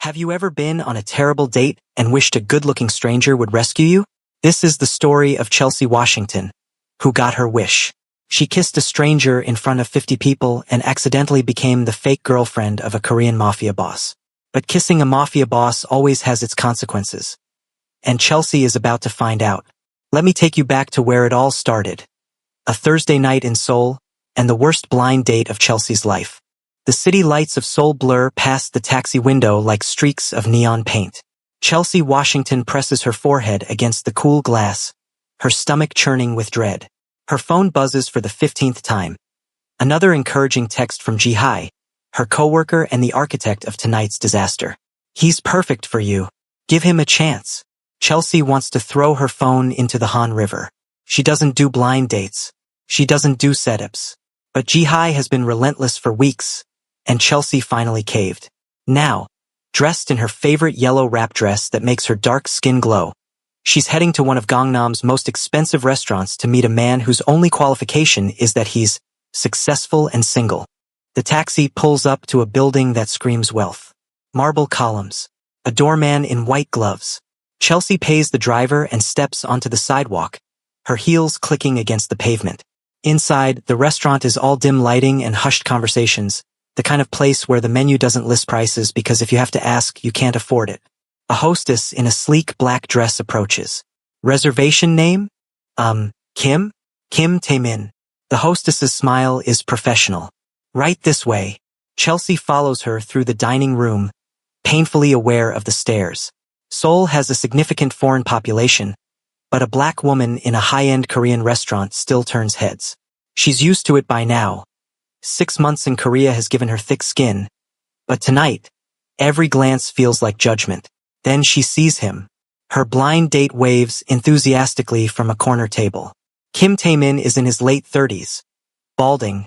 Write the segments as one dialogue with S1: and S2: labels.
S1: Have you ever been on a terrible date and wished a good-looking stranger would rescue you? This is the story of Chelsea Washington, who got her wish. She kissed a stranger in front of 50 people and accidentally became the fake girlfriend of a Korean mafia boss. But kissing a mafia boss always has its consequences. And Chelsea is about to find out. Let me take you back to where it all started. A Thursday night in Seoul, and the worst blind date of Chelsea's life. The city lights of Seoul blur past the taxi window like streaks of neon paint. Chelsea Washington presses her forehead against the cool glass, her stomach churning with dread. Her phone buzzes for the 15th time. Another encouraging text from Ji-hai, her coworker and the architect of tonight's disaster. He's perfect for you. Give him a chance. Chelsea wants to throw her phone into the Han River. She doesn't do blind dates. She doesn't do setups. But Ji-hai has been relentless for weeks, and Chelsea finally caved. Now, dressed in her favorite yellow wrap dress that makes her dark skin glow, she's heading to one of Gangnam's most expensive restaurants to meet a man whose only qualification is that he's successful and single. The taxi pulls up to a building that screams wealth. Marble columns. A doorman in white gloves. Chelsea pays the driver and steps onto the sidewalk, her heels clicking against the pavement. Inside, the restaurant is all dim lighting and hushed conversations, the kind of place where the menu doesn't list prices because if you have to ask, you can't afford it. A hostess in a sleek black dress approaches. Reservation name? Kim? Kim Tae-min. The hostess's smile is professional. Right this way. Chelsea follows her through the dining room, painfully aware of the stares. Seoul has a significant foreign population, but a black woman in a high-end Korean restaurant still turns heads. She's used to it by now. 6 months in Korea has given her thick skin. But tonight, every glance feels like judgment. Then she sees him. Her blind date waves enthusiastically from a corner table. Kim Tae-min is in his late 30s, balding,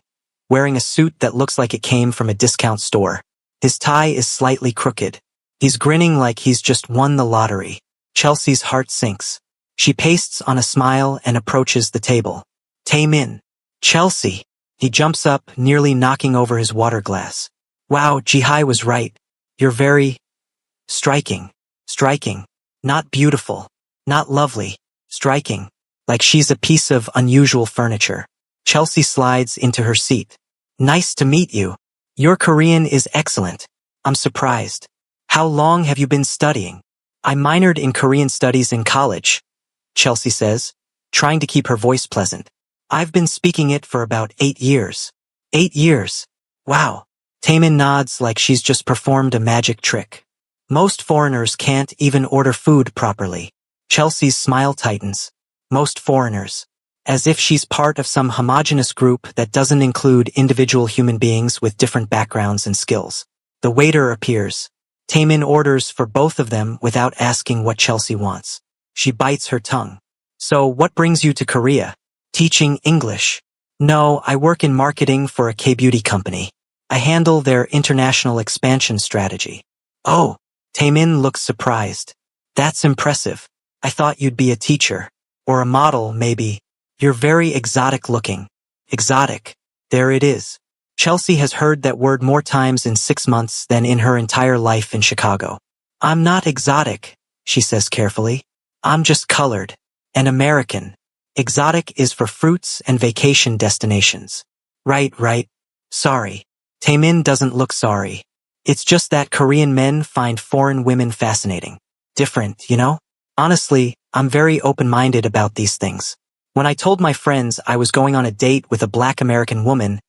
S1: wearing a suit that looks like it came from a discount store. His tie is slightly crooked. He's grinning like he's just won the lottery. Chelsea's heart sinks. She pastes on a smile and approaches the table. Tae-min. Chelsea. He jumps up, nearly knocking over his water glass. Wow, Ji-hai was right. You're very striking. Striking. Not beautiful. Not lovely. Striking. Like she's a piece of unusual furniture. Chelsea slides into her seat. Nice to meet you. Your Korean is excellent. I'm surprised. How long have you been studying? I minored in Korean studies in college, Chelsea says, trying to keep her voice pleasant. I've been speaking it for about 8 years. 8 years. Wow. Tae-min nods like she's just performed a magic trick. Most foreigners can't even order food properly. Chelsea's smile tightens. Most foreigners. As if she's part of some homogeneous group that doesn't include individual human beings with different backgrounds and skills. The waiter appears. Tae-min orders for both of them without asking what Chelsea wants. She bites her tongue. So what brings you to Korea? Teaching English. No, I work in marketing for a K-beauty company. I handle their international expansion strategy. Oh, Tae-min looks surprised. That's impressive. I thought you'd be a teacher. Or a model, maybe. You're very exotic looking. Exotic. There it is. Chelsea has heard that word more times in 6 months than in her entire life in Chicago. I'm not exotic, she says carefully. I'm just colored. And American. Exotic is for fruits and vacation destinations. Right. Sorry. Tae-min doesn't look sorry. It's just that Korean men find foreign women fascinating. Different, you know? Honestly, I'm very open-minded about these things. When I told my friends I was going on a date with a black American woman,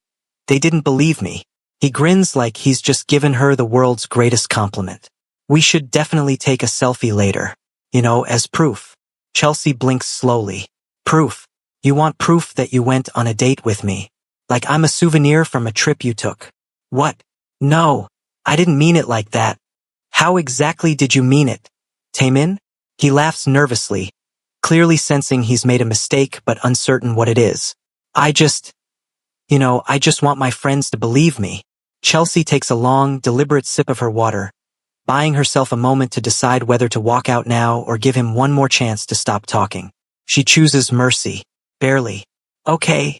S1: they didn't believe me. He grins like he's just given her the world's greatest compliment. We should definitely take a selfie later. As proof. Chelsea blinks slowly. Proof. You want proof that you went on a date with me. Like I'm a souvenir from a trip you took. What? No, I didn't mean it like that. How exactly did you mean it? Tae-min? He laughs nervously, clearly sensing he's made a mistake but uncertain what it is. I just want my friends to believe me. Chelsea takes a long, deliberate sip of her water, buying herself a moment to decide whether to walk out now or give him one more chance to stop talking. She chooses mercy. Barely. Okay,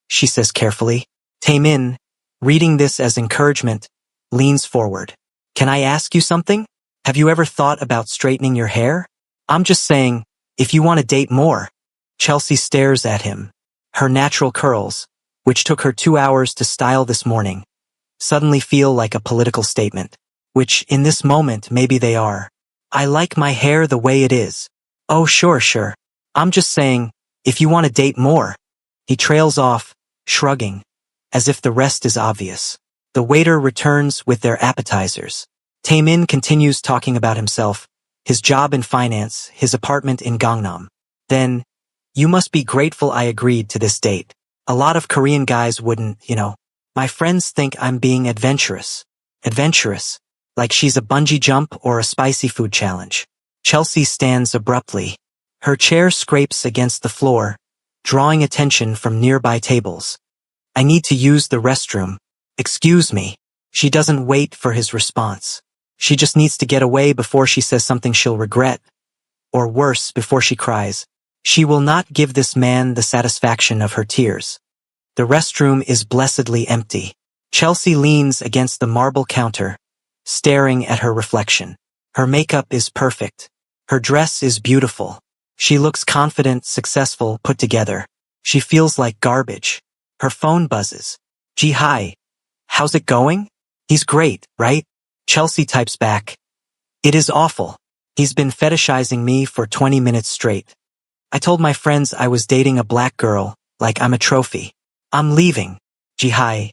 S1: she says carefully. Tae-min, reading this as encouragement, leans forward. Can I ask you something? Have you ever thought about straightening your hair? I'm just saying, if you want to date more. Chelsea stares at him. Her natural curls, which took her 2 hours to style this morning, suddenly feel like a political statement. Which, in this moment, maybe they are. I like my hair the way it is. Oh, sure. I'm just saying, if you want to date more. He trails off, shrugging, as if the rest is obvious. The waiter returns with their appetizers. Taemin continues talking about himself, his job in finance, his apartment in Gangnam. Then, you must be grateful I agreed to this date. A lot of Korean guys wouldn't, My friends think I'm being adventurous. Adventurous? Like she's a bungee jump or a spicy food challenge. Chelsea stands abruptly. Her chair scrapes against the floor, drawing attention from nearby tables. I need to use the restroom. Excuse me. She doesn't wait for his response. She just needs to get away before she says something she'll regret. Or worse, before she cries. She will not give this man the satisfaction of her tears. The restroom is blessedly empty. Chelsea leans against the marble counter, staring at her reflection. Her makeup is perfect. Her dress is beautiful. She looks confident, successful, put together. She feels like garbage. Her phone buzzes. Gee, hi. How's it going? He's great, right? Chelsea types back. It is awful. He's been fetishizing me for 20 minutes straight. I told my friends I was dating a black girl, like I'm a trophy. I'm leaving. Gee, hi.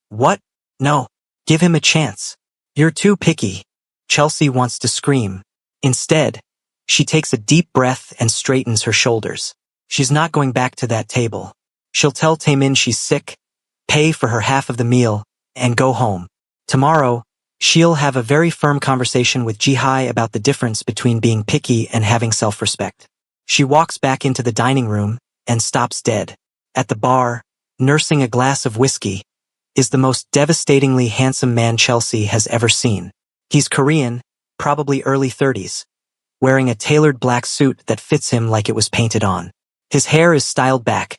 S1: What? No. Give him a chance. You're too picky. Chelsea wants to scream. Instead, she takes a deep breath and straightens her shoulders. She's not going back to that table. She'll tell Taemin she's sick, pay for her half of the meal, and go home. Tomorrow, she'll have a very firm conversation with Ji-hai about the difference between being picky and having self-respect. She walks back into the dining room and stops dead. At the bar, nursing a glass of whiskey, is the most devastatingly handsome man Chelsea has ever seen. He's Korean, probably early 30s, wearing a tailored black suit that fits him like it was painted on. His hair is styled back,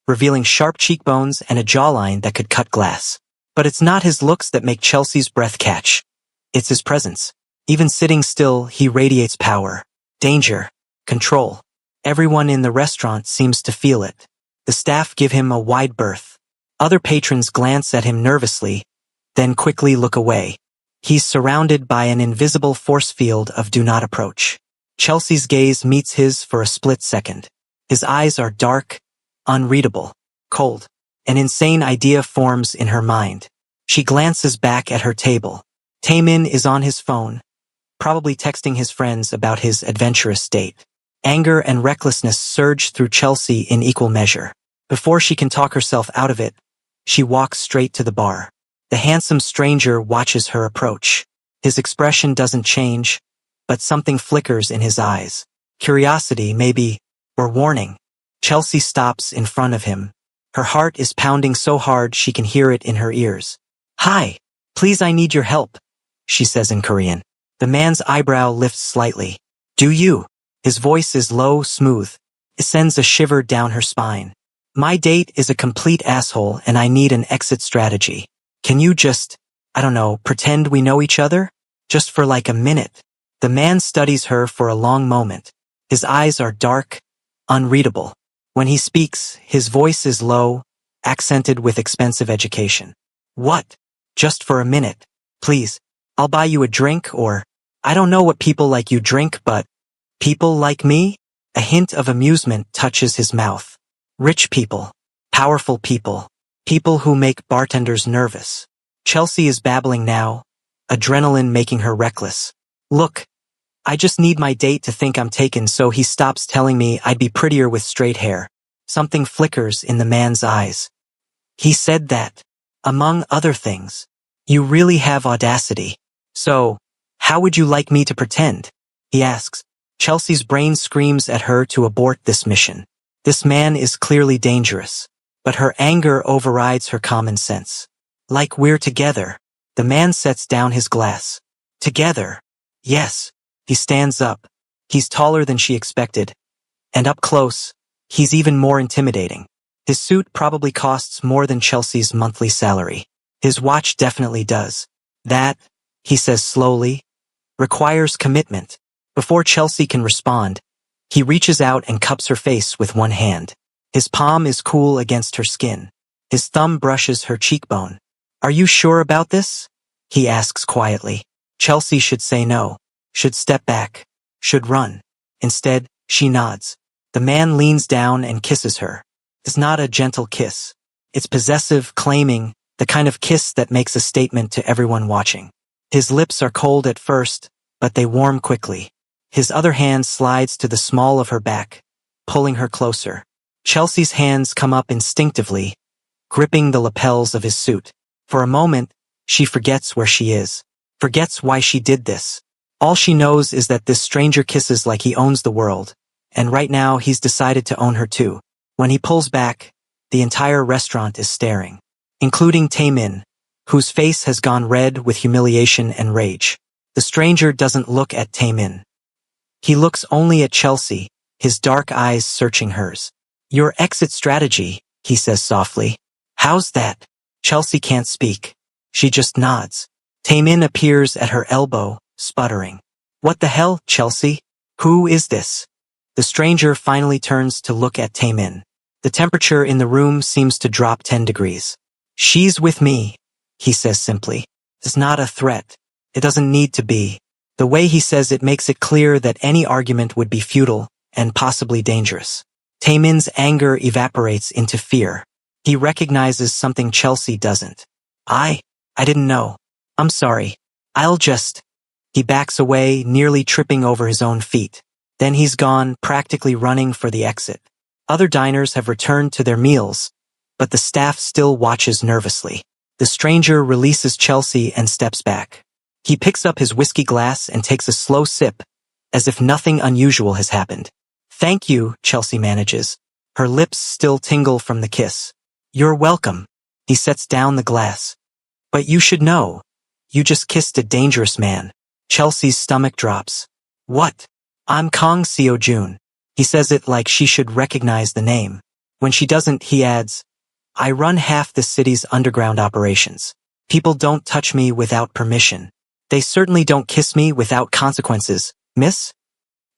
S1: revealing sharp cheekbones and a jawline that could cut glass. But it's not his looks that make Chelsea's breath catch. It's his presence. Even sitting still, he radiates power, danger, control. Everyone in the restaurant seems to feel it. The staff give him a wide berth. Other patrons glance at him nervously, then quickly look away. He's surrounded by an invisible force field of do not approach. Chelsea's gaze meets his for a split second. His eyes are dark, unreadable, cold. An insane idea forms in her mind. She glances back at her table. Taemin is on his phone, probably texting his friends about his adventurous date. Anger and recklessness surge through Chelsea in equal measure. Before she can talk herself out of it, she walks straight to the bar. The handsome stranger watches her approach. His expression doesn't change, but something flickers in his eyes. Curiosity, maybe, or warning. Chelsea stops in front of him. Her heart is pounding so hard she can hear it in her ears. Hi, please, I need your help, she says in Korean. The man's eyebrow lifts slightly. Do you? His voice is low, smooth. It sends a shiver down her spine. My date is a complete asshole and I need an exit strategy. Can you just, pretend we know each other? Just for like a minute. The man studies her for a long moment. His eyes are dark, unreadable. When he speaks, his voice is low, accented with expensive education. What? Just for a minute. Please. I'll buy you a drink or, I don't know what people like you drink, but people like me? A hint of amusement touches his mouth. Rich people. Powerful people. People who make bartenders nervous. Chelsea is babbling now, adrenaline making her reckless. Look, I just need my date to think I'm taken so he stops telling me I'd be prettier with straight hair. Something flickers in the man's eyes. He said that, among other things. You really have audacity. So, how would you like me to pretend? He asks. Chelsea's brain screams at her to abort this mission. This man is clearly dangerous, but her anger overrides her common sense. Like we're together. The man sets down his glass. Together. Yes. He stands up. He's taller than she expected. And up close, he's even more intimidating. His suit probably costs more than Chelsea's monthly salary. His watch definitely does. That, he says slowly, requires commitment. Before Chelsea can respond, he reaches out and cups her face with one hand. His palm is cool against her skin. His thumb brushes her cheekbone. "Are you sure about this?" he asks quietly. Chelsea should say no, should step back, should run. Instead, she nods. The man leans down and kisses her. It's not a gentle kiss. It's possessive, claiming, the kind of kiss that makes a statement to everyone watching. His lips are cold at first, but they warm quickly. His other hand slides to the small of her back, pulling her closer. Chelsea's hands come up instinctively, gripping the lapels of his suit. For a moment, she forgets where she is, forgets why she did this. All she knows is that this stranger kisses like he owns the world, and right now he's decided to own her too. When he pulls back, the entire restaurant is staring, including Taemin, whose face has gone red with humiliation and rage. The stranger doesn't look at Taemin. He looks only at Chelsea, his dark eyes searching hers. "Your exit strategy," he says softly. "How's that?" Chelsea can't speak. She just nods. Taemin appears at her elbow, sputtering. "What the hell, Chelsea? Who is this?" The stranger finally turns to look at Taemin. The temperature in the room seems to drop 10 degrees. "She's with me," he says simply. It's not a threat. It doesn't need to be. The way he says it makes it clear that any argument would be futile and possibly dangerous. Taemin's anger evaporates into fear. He recognizes something Chelsea doesn't. I didn't know. I'm sorry. I'll just... He backs away, nearly tripping over his own feet. Then he's gone, practically running for the exit. Other diners have returned to their meals, but the staff still watches nervously. The stranger releases Chelsea and steps back. He picks up his whiskey glass and takes a slow sip, as if nothing unusual has happened. "Thank you," Chelsea manages. Her lips still tingle from the kiss. "You're welcome." He sets down the glass. "But you should know. You just kissed a dangerous man." Chelsea's stomach drops. "What?" "I'm Kang Seo-jun." He says it like she should recognize the name. When she doesn't, he adds, "I run half the city's underground operations. People don't touch me without permission. They certainly don't kiss me without consequences, Miss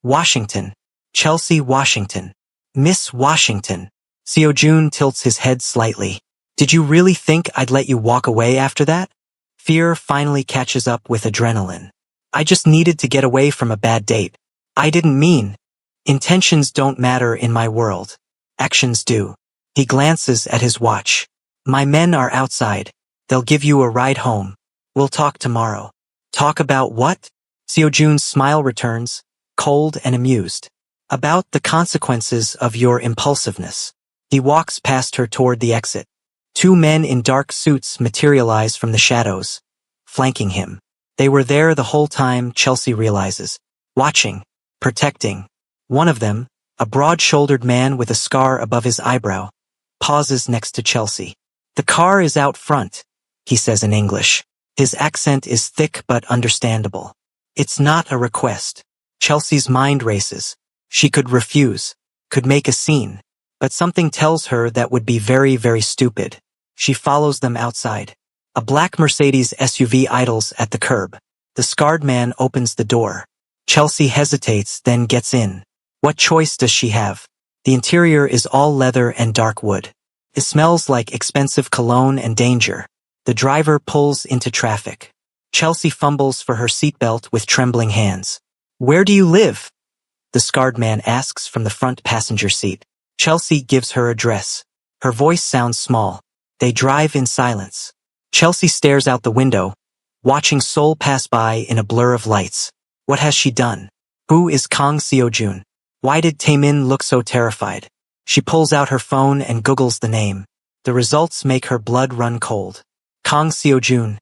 S1: Washington. Chelsea Washington. Miss Washington." Seo-jun tilts his head slightly. "Did you really think I'd let you walk away after that?" Fear finally catches up with adrenaline. "I just needed to get away from a bad date. I didn't mean. Intentions don't matter in my world. Actions do." He glances at his watch. "My men are outside. They'll give you a ride home. We'll talk tomorrow." "Talk about what?" Seo-jun's smile returns, cold and amused. "About the consequences of your impulsiveness." He walks past her toward the exit. Two men in dark suits materialize from the shadows, flanking him. They were there the whole time, Chelsea realizes. Watching, protecting. One of them, a broad-shouldered man with a scar above his eyebrow, pauses next to Chelsea. "The car is out front," he says in English. His accent is thick but understandable. "It's not a request." Chelsea's mind races. She could refuse, could make a scene, but something tells her that would be very, very stupid. She follows them outside. A black Mercedes SUV idles at the curb. The scarred man opens the door. Chelsea hesitates, then gets in. What choice does she have? The interior is all leather and dark wood. It smells like expensive cologne and danger. The driver pulls into traffic. Chelsea fumbles for her seatbelt with trembling hands. "Where do you live?" the scarred man asks from the front passenger seat. Chelsea gives her address. Her voice sounds small. They drive in silence. Chelsea stares out the window, watching Seoul pass by in a blur of lights. What has she done? Who is Kang Seo-jun? Why did Taemin look so terrified? She pulls out her phone and Googles the name. The results make her blood run cold. Kang Seo-jun,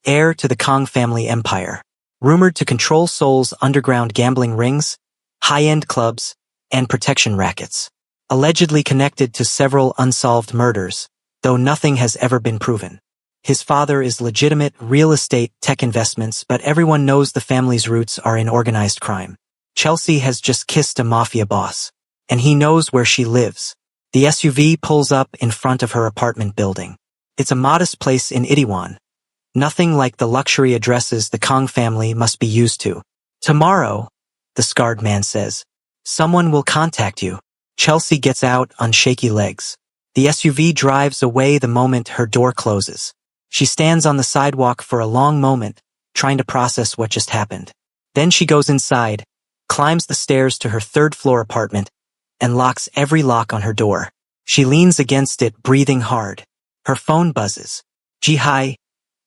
S1: heir to the Kang family empire, rumored to control Seoul's underground gambling rings, high-end clubs, and protection rackets. Allegedly connected to several unsolved murders, though nothing has ever been proven. His father is legitimate real estate tech investments, but everyone knows the family's roots are in organized crime. Chelsea has just kissed a mafia boss, and he knows where she lives. The SUV pulls up in front of her apartment building. It's a modest place in Itaewon, Nothing like the luxury addresses the Kong family must be used to. Tomorrow, the scarred man says, someone will contact you. Chelsea gets out on shaky legs. The SUV drives away the moment her door closes. She stands on the sidewalk for a long moment, trying to process what just happened. Then she goes inside, climbs the stairs to her third-floor apartment, and locks every lock on her door. She leans against it, breathing hard. Her phone buzzes. Ji-hai,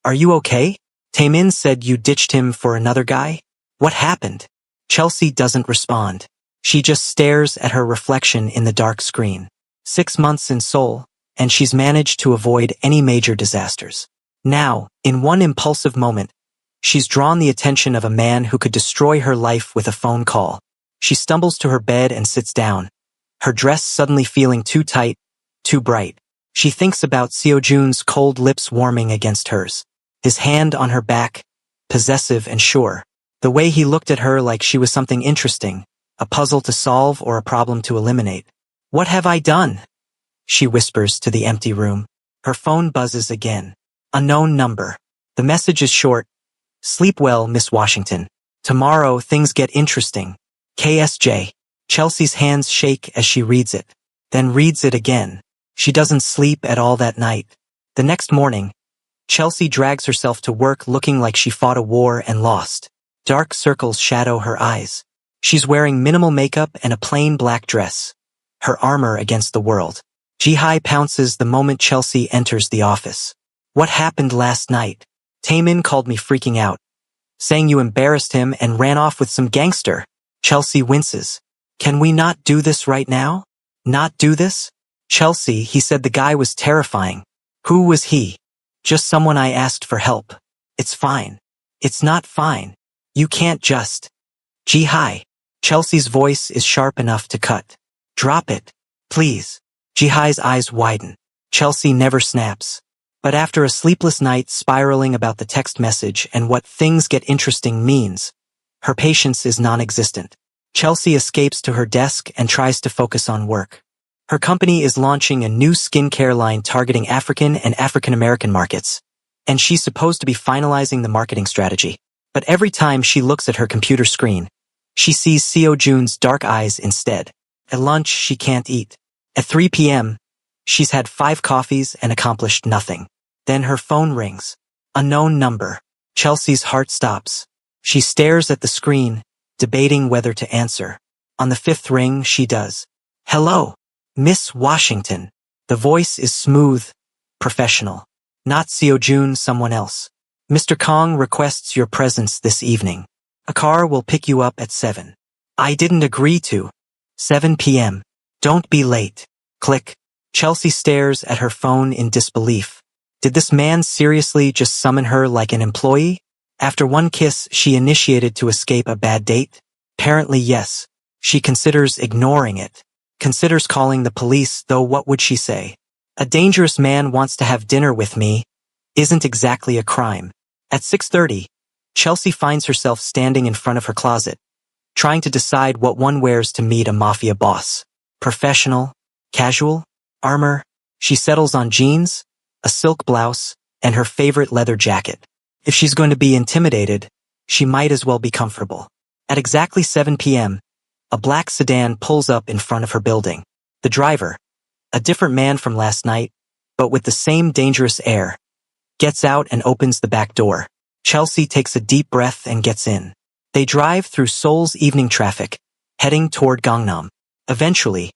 S1: are you okay? Taemin said you ditched him for another guy? What happened? Chelsea doesn't respond. She just stares at her reflection in the dark screen. 6 months in Seoul, and she's managed to avoid any major disasters. Now, in one impulsive moment, she's drawn the attention of a man who could destroy her life with a phone call. She stumbles to her bed and sits down, her dress suddenly feeling too tight, too bright. She thinks about Seo-jun's cold lips warming against hers, his hand on her back, possessive and sure. The way he looked at her like she was something interesting, a puzzle to solve or a problem to eliminate. What have I done? She whispers to the empty room. Her phone buzzes again. Unknown number. The message is short. Sleep well, Miss Washington. Tomorrow things get interesting. KSJ. Chelsea's hands shake as she reads it, then reads it again. She doesn't sleep at all that night. The next morning, Chelsea drags herself to work looking like she fought a war and lost. Dark circles shadow her eyes. She's wearing minimal makeup and a plain black dress, her armor against the world. Ji-hai pounces the moment Chelsea enters the office. What happened last night? Taemin called me freaking out, saying you embarrassed him and ran off with some gangster. Chelsea winces. Can we not do this right now? Not do this? Chelsea, he said the guy was terrifying. Who was he? Just someone I asked for help. It's fine. It's not fine. You can't just. Ji-hai. Chelsea's voice is sharp enough to cut. Drop it. Please. Ji-hai's eyes widen. Chelsea never snaps. But after a sleepless night spiraling about the text message and what things get interesting means, her patience is non-existent. Chelsea escapes to her desk and tries to focus on work. Her company is launching a new skincare line targeting African and African-American markets, and she's supposed to be finalizing the marketing strategy. But every time she looks at her computer screen, she sees Seo-jun's dark eyes instead. At lunch, she can't eat. At 3 p.m., she's had 5 coffees and accomplished nothing. Then her phone rings. Unknown number. Chelsea's heart stops. She stares at the screen, debating whether to answer. On the 5th ring, she does. Hello, Miss Washington. The voice is smooth, professional. Not Seo-jun, someone else. Mr. Kong requests your presence this evening. A car will pick you up at 7. I didn't agree to. 7 p.m. Don't be late. Click. Chelsea stares at her phone in disbelief. Did this man seriously just summon her like an employee? After one kiss, she initiated to escape a bad date? Apparently yes. She considers ignoring it. Considers calling the police, though what would she say? A dangerous man wants to have dinner with me isn't exactly a crime. At 6:30, Chelsea finds herself standing in front of her closet, trying to decide what one wears to meet a mafia boss. Professional, casual, armor. She settles on jeans, a silk blouse, and her favorite leather jacket. If she's going to be intimidated, she might as well be comfortable. At exactly 7 p.m., a black sedan pulls up in front of her building. The driver, a different man from last night, but with the same dangerous air, gets out and opens the back door. Chelsea takes a deep breath and gets in. They drive through Seoul's evening traffic, heading toward Gangnam. Eventually,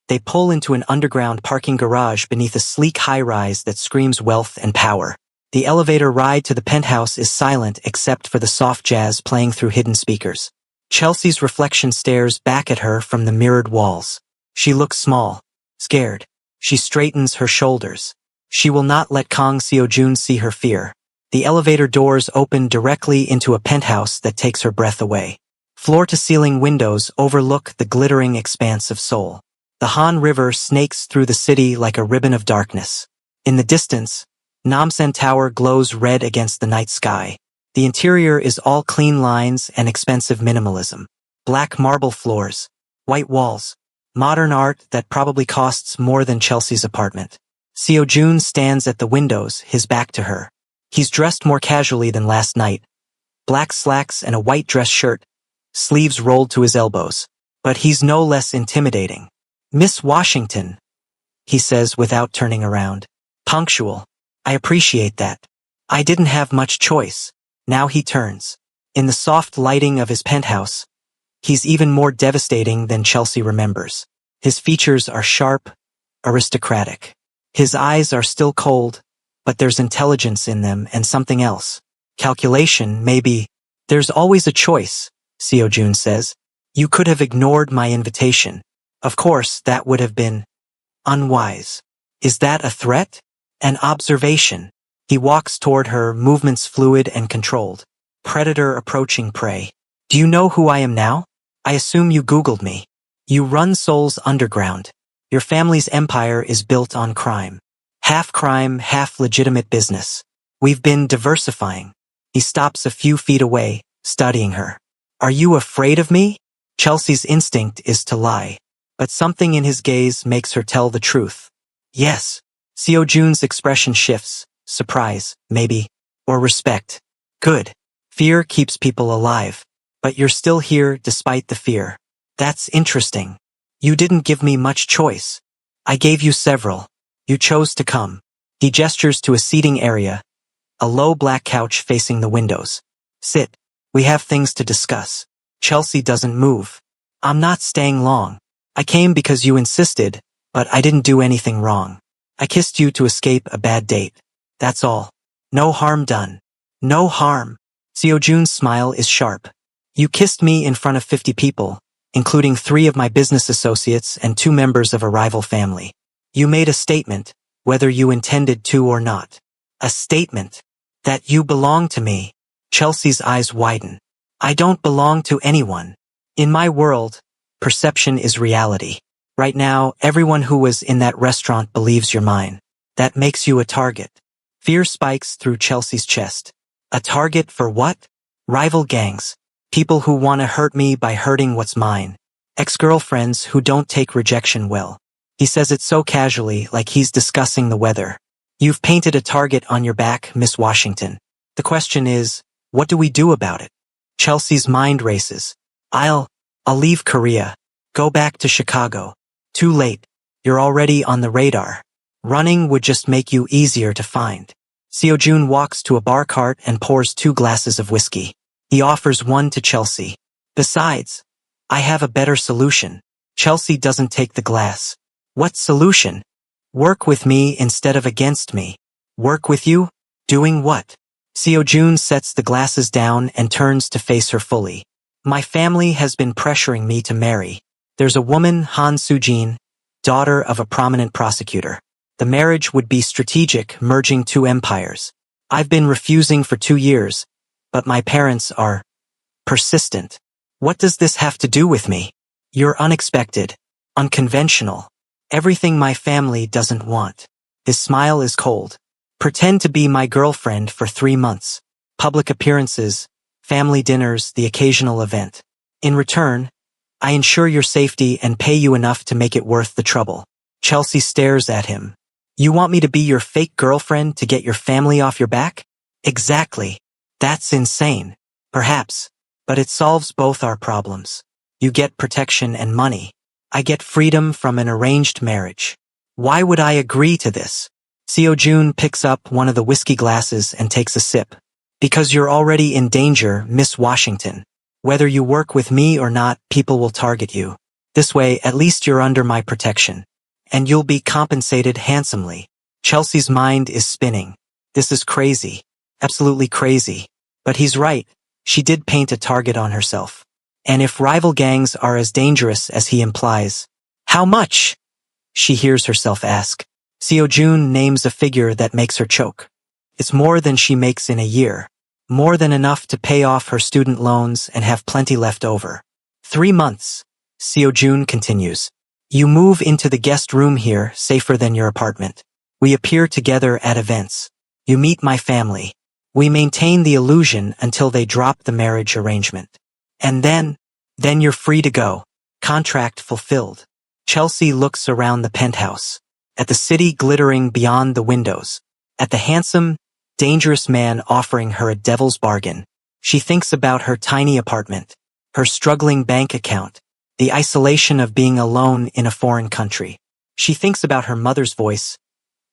S1: they pull into an underground parking garage beneath a sleek high-rise that screams wealth and power. The elevator ride to the penthouse is silent except for the soft jazz playing through hidden speakers. Chelsea's reflection stares back at her from the mirrored walls. She looks small, scared. She straightens her shoulders. She will not let Kang Seo-jun see her fear. The elevator doors open directly into a penthouse that takes her breath away. Floor-to-ceiling windows overlook the glittering expanse of Seoul. The Han River snakes through the city like a ribbon of darkness. In the distance, Namsan Tower glows red against the night sky. The interior is all clean lines and expensive minimalism. Black marble floors, white walls, modern art that probably costs more than Chelsea's apartment. Seo-jun stands at the windows, his back to her. He's dressed more casually than last night. Black slacks and a white dress shirt, sleeves rolled to his elbows. But he's no less intimidating. "Miss Washington," he says without turning around. "Punctual. I appreciate that. I didn't have much choice." Now he turns. In the soft lighting of his penthouse, he's even more devastating than Chelsea remembers. His features are sharp, aristocratic. His eyes are still cold, but there's intelligence in them and something else. Calculation, maybe. "There's always a choice," Seo Jun says. "You could have ignored my invitation. Of course, that would have been unwise." Is that a threat? An observation? He walks toward her, movements fluid and controlled. Predator approaching prey. "Do you know who I am now? I assume you Googled me. You run Seoul's underground. Your family's empire is built on crime. Half crime, half legitimate business. We've been diversifying." He stops a few feet away, studying her. "Are you afraid of me?" Chelsea's instinct is to lie, but something in his gaze makes her tell the truth. "Yes." Seo Jun's expression shifts. Surprise, maybe. Or respect. "Good. Fear keeps people alive. But you're still here despite the fear. That's interesting. You didn't give me much choice. I gave you several. You chose to come." He gestures to a seating area, a low black couch facing the windows. "Sit. We have things to discuss." Chelsea doesn't move. "I'm not staying long. I came because you insisted, but I didn't do anything wrong. I kissed you to escape a bad date. That's all. No harm done." "No harm." Seo Jun's smile is sharp. "You kissed me in front of 50 people, including 3 of my business associates and 2 members of a rival family. You made a statement, whether you intended to or not. A statement that you belong to me." Chelsea's eyes widen. "I don't belong to anyone. In my world, perception is reality. Right now, everyone who was in that restaurant believes you're mine. That makes you a target." Fear spikes through Chelsea's chest. A target for what? Rival gangs. People who want to hurt me by hurting what's mine. Ex-girlfriends who don't take rejection well. He says it so casually, like he's discussing the weather. "You've painted a target on your back, Miss Washington. The question is, what do we do about it?" Chelsea's mind races. I'll leave Korea. Go back to Chicago. Too late. You're already on the radar. Running would just make you easier to find." Seo Jun walks to a bar cart and pours 2 glasses of whiskey. He offers one to Chelsea. "Besides, I have a better solution." Chelsea doesn't take the glass. "What solution?" "Work with me instead of against me." "Work with you? Doing what?" Seo Jun sets the glasses down and turns to face her fully. "My family has been pressuring me to marry. There's a woman, Han Soo-jin, daughter of a prominent prosecutor. The marriage would be strategic, merging 2 empires. I've been refusing for 2 years, but my parents are persistent. What does this have to do with me? You're unexpected, unconventional, everything my family doesn't want." His smile is cold. "Pretend to be my girlfriend for 3 months. Public appearances, family dinners, the occasional event. In return, I ensure your safety and pay you enough to make it worth the trouble." Chelsea stares at him. "You want me to be your fake girlfriend to get your family off your back?" "Exactly. That's insane. Perhaps. But it solves both our problems. You get protection and money. I get freedom from an arranged marriage. Why would I agree to this?" Seo Jun picks up one of the whiskey glasses and takes a sip. "Because you're already in danger, Miss Washington. Whether you work with me or not, people will target you. This way, at least you're under my protection. And you'll be compensated handsomely." Chelsea's mind is spinning. This is crazy. Absolutely crazy. But he's right. She did paint a target on herself. And if rival gangs are as dangerous as he implies, how much? She hears herself ask. Seo Jun names a figure that makes her choke. It's more than she makes in a year. More than enough to pay off her student loans and have plenty left over. 3 months. Seo Jun continues. You move into the guest room here, safer than your apartment. We appear together at events. You meet my family. We maintain the illusion until they drop the marriage arrangement. And then you're free to go. Contract fulfilled. Chelsea looks around the penthouse. At the city glittering beyond the windows. At the handsome, dangerous man offering her a devil's bargain. She thinks about her tiny apartment, her struggling bank account, the isolation of being alone in a foreign country. She thinks about her mother's voice.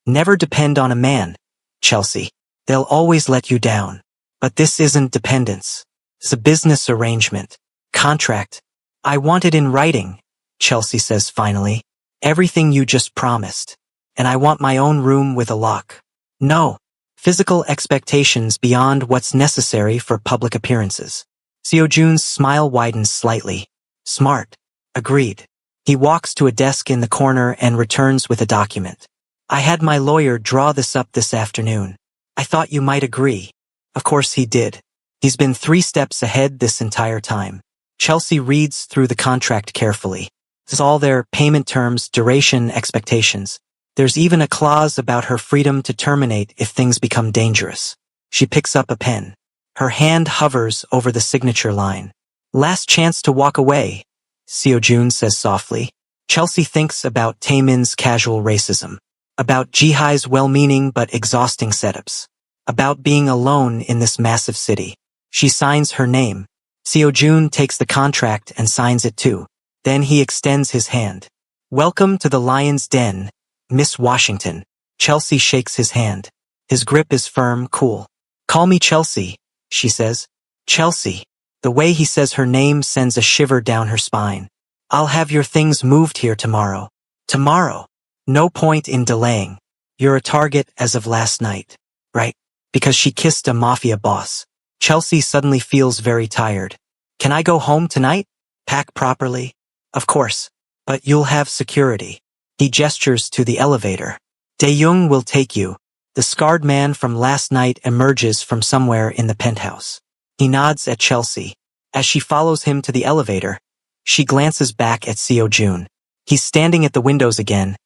S1: Never depend on a man, Chelsea. They'll always let you down. But this isn't dependence. It's a business arrangement. Contract. I want it in writing, Chelsea says finally. Everything you just promised. And I want my own room with a lock. No. Physical expectations beyond what's necessary for public appearances. Seo-jun's smile widens slightly. Smart. Agreed. He walks to a desk in the corner and returns with a document. I had my lawyer draw this up this afternoon. I thought you might agree. Of course he did. He's been 3 steps ahead this entire time. Chelsea reads through the contract carefully. It's all their payment terms, duration, expectations. There's even a clause about her freedom to terminate if things become dangerous. She picks up a pen. Her hand hovers over the signature line. Last chance to walk away, Seo-jun says softly. Chelsea thinks about Taemin's casual racism, about Jihai's well-meaning but exhausting setups, about being alone in this massive city. She signs her name. Seo-jun takes the contract and signs it too. Then he extends his hand. Welcome to the Lion's Den, Miss Washington. Chelsea shakes his hand. His grip is firm, cool. Call me Chelsea, she says. Chelsea. The way he says her name sends a shiver down her spine. I'll have your things moved here tomorrow. Tomorrow. No point in delaying. You're a target as of last night, right? Because she kissed a mafia boss. Chelsea suddenly feels very tired. Can I go home tonight? Pack properly? Of course. But you'll have security. He gestures to the elevator. Dae-young will take you. The scarred man from last night emerges from somewhere in the penthouse. He nods at Chelsea. As she follows him to the elevator, she glances back at Seo-jun. He's standing at the windows again,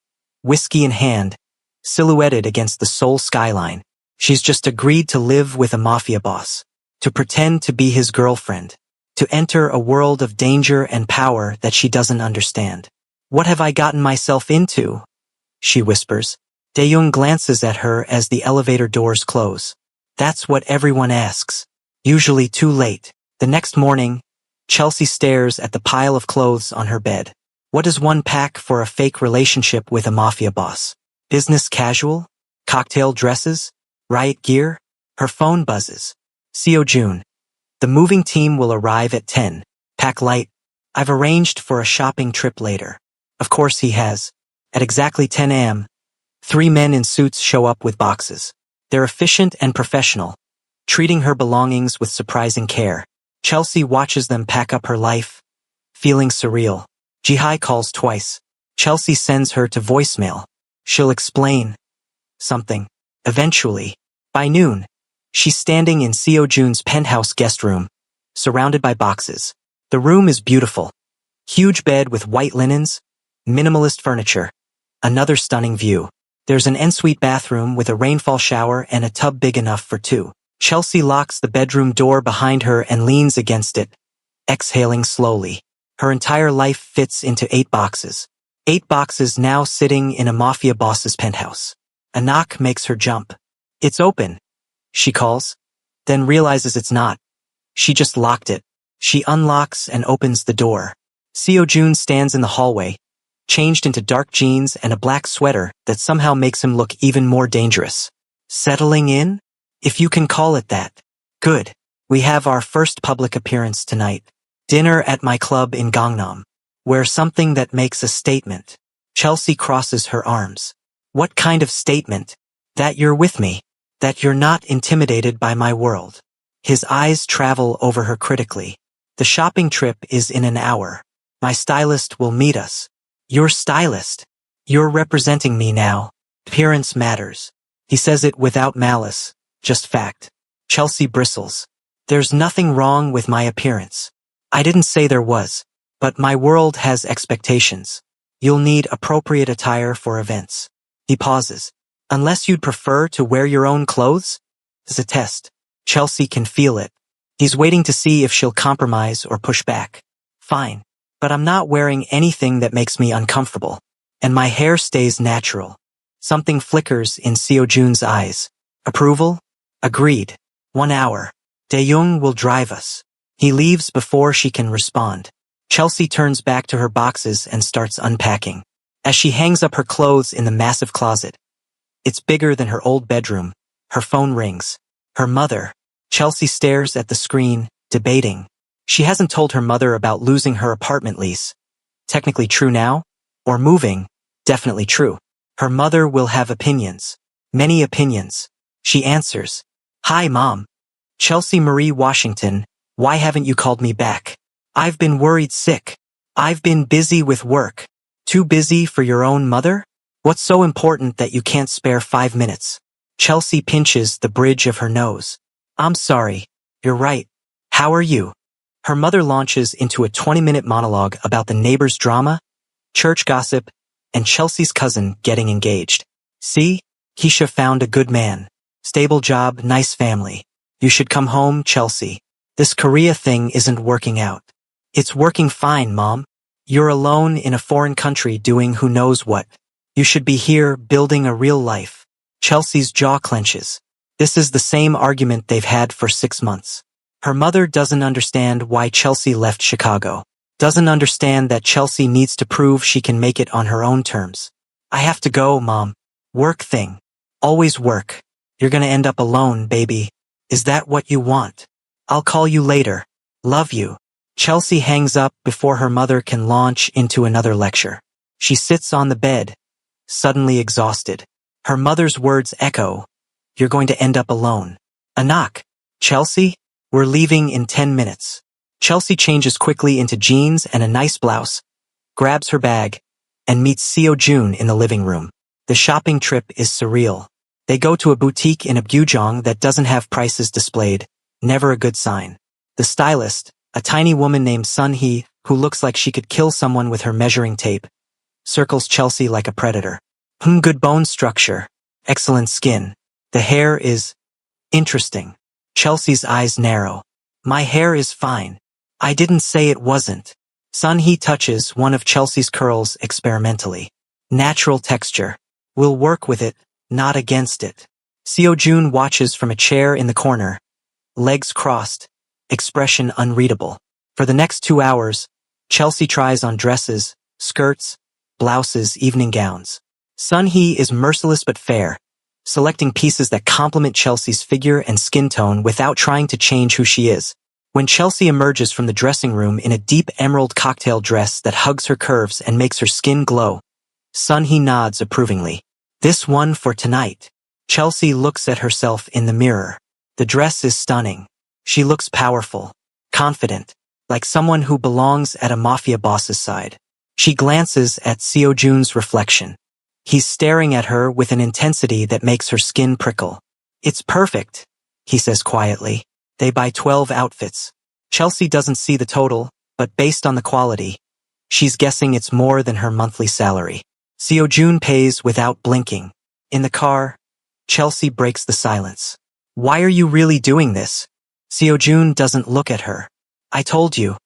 S1: whiskey in hand, silhouetted against the Seoul skyline. She's just agreed to live with a mafia boss, to pretend to be his girlfriend, to enter a world of danger and power that she doesn't understand. What have I gotten myself into? She whispers. Dae-young glances at her as the elevator doors close. That's what everyone asks. Usually too late. The next morning, Chelsea stares at the pile of clothes on her bed. What does one pack for a fake relationship with a mafia boss? Business casual? Cocktail dresses? Riot gear? Her phone buzzes. Seo-jun. The moving team will arrive at 10. Pack light. I've arranged for a shopping trip later. Of course he has. At exactly 10 a.m., 3 men in suits show up with boxes. They're efficient and professional, treating her belongings with surprising care. Chelsea watches them pack up her life, feeling surreal. Jihai calls twice. Chelsea sends her to voicemail. She'll explain something. Eventually, by noon, she's standing in Seo-jun's penthouse guest room, surrounded by boxes. The room is beautiful. Huge bed with white linens, minimalist furniture. Another stunning view. There's an ensuite bathroom with a rainfall shower and a tub big enough for 2. Chelsea locks the bedroom door behind her and leans against it, exhaling slowly. Her entire life fits into 8 boxes. 8 boxes now sitting in a mafia boss's penthouse. A knock makes her jump. It's open, she calls, then realizes it's not. She just locked it. She unlocks and opens the door. Seo-jun stands in the hallway, changed into dark jeans and a black sweater that somehow makes him look even more dangerous. Settling in? If you can call it that. Good. We have our first public appearance tonight. Dinner at my club in Gangnam. Wear something that makes a statement. Chelsea crosses her arms. What kind of statement? That you're with me. That you're not intimidated by my world. His eyes travel over her critically. The shopping trip is in an hour. My stylist will meet us. Your stylist. You're representing me now. Appearance matters. He says it without malice, just fact. Chelsea bristles. There's nothing wrong with my appearance. I didn't say there was, but my world has expectations. You'll need appropriate attire for events. He pauses. Unless you'd prefer to wear your own clothes? It's a test. Chelsea can feel it. He's waiting to see if she'll compromise or push back. Fine. But I'm not wearing anything that makes me uncomfortable. And my hair stays natural. Something flickers in Seo-jun's eyes. Approval? Agreed. 1 hour. De-Jong will drive us. He leaves before she can respond. Chelsea turns back to her boxes and starts unpacking. As she hangs up her clothes in the massive closet, it's bigger than her old bedroom. Her phone rings. Her mother. Chelsea stares at the screen, debating. She hasn't told her mother about losing her apartment lease. Technically true now? Or moving? Definitely true. Her mother will have opinions. Many opinions. She answers. Hi, Mom. Chelsea Marie Washington, why haven't you called me back? I've been worried sick. I've been busy with work. Too busy for your own mother? What's so important that you can't spare 5 minutes? Chelsea pinches the bridge of her nose. I'm sorry. You're right. How are you? Her mother launches into a 20-minute monologue about the neighbor's drama, church gossip, and Chelsea's cousin getting engaged. See? Keisha found a good man. Stable job, nice family. You should come home, Chelsea. This Korea thing isn't working out. It's working fine, Mom. You're alone in a foreign country doing who knows what. You should be here building a real life. Chelsea's jaw clenches. This is the same argument they've had for 6 months. Her mother doesn't understand why Chelsea left Chicago. Doesn't understand that Chelsea needs to prove she can make it on her own terms. I have to go, Mom. Work thing. Always work. You're gonna end up alone, baby. Is that what you want? I'll call you later. Love you. Chelsea hangs up before her mother can launch into another lecture. She sits on the bed, suddenly exhausted. Her mother's words echo. You're going to end up alone. A knock. Chelsea? We're leaving in 10 minutes. Chelsea changes quickly into jeans and a nice blouse, grabs her bag, and meets Seo Jun in the living room. The shopping trip is surreal. They go to a boutique in Abgyeong that doesn't have prices displayed, never a good sign. The stylist, a tiny woman named Sun Hee, who looks like she could kill someone with her measuring tape, circles Chelsea like a predator. Good bone structure. Excellent skin. The hair is interesting. Chelsea's eyes narrow. My hair is fine. I didn't say it wasn't. Sun Hee touches one of Chelsea's curls experimentally. Natural texture. We'll work with it, not against it. Seo Jun watches from a chair in the corner, legs crossed, expression unreadable. For the next 2 hours, Chelsea tries on dresses, skirts, blouses, evening gowns. Sun Hee is merciless but fair, selecting pieces that complement Chelsea's figure and skin tone without trying to change who she is. When Chelsea emerges from the dressing room in a deep emerald cocktail dress that hugs her curves and makes her skin glow, Sun Hee nods approvingly. This one for tonight. Chelsea looks at herself in the mirror. The dress is stunning. She looks powerful, confident, like someone who belongs at a mafia boss's side. She glances at Seo Jun's reflection. He's staring at her with an intensity that makes her skin prickle. It's perfect, he says quietly. They buy 12 outfits. Chelsea doesn't see the total, but based on the quality, she's guessing it's more than her monthly salary. Seo Jun pays without blinking. In the car, Chelsea breaks the silence. Why are you really doing this? Seo Jun doesn't look at her. I told you.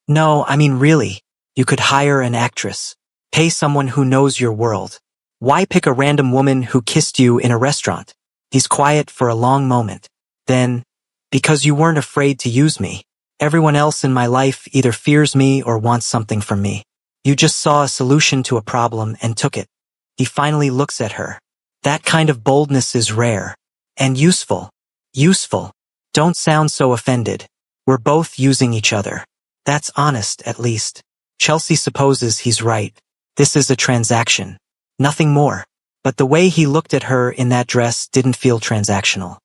S1: No, I mean really. You could hire an actress. Pay someone who knows your world. Why pick a random woman who kissed you in a restaurant? He's quiet for a long moment. Then, because you weren't afraid to use me. Everyone else in my life either fears me or wants something from me. You just saw a solution to a problem and took it. He finally looks at her. That kind of boldness is rare. And useful. Useful. Don't sound so offended. We're both using each other. That's honest, at least. Chelsea supposes he's right. This is a transaction. Nothing more. But the way he looked at her in that dress didn't feel transactional.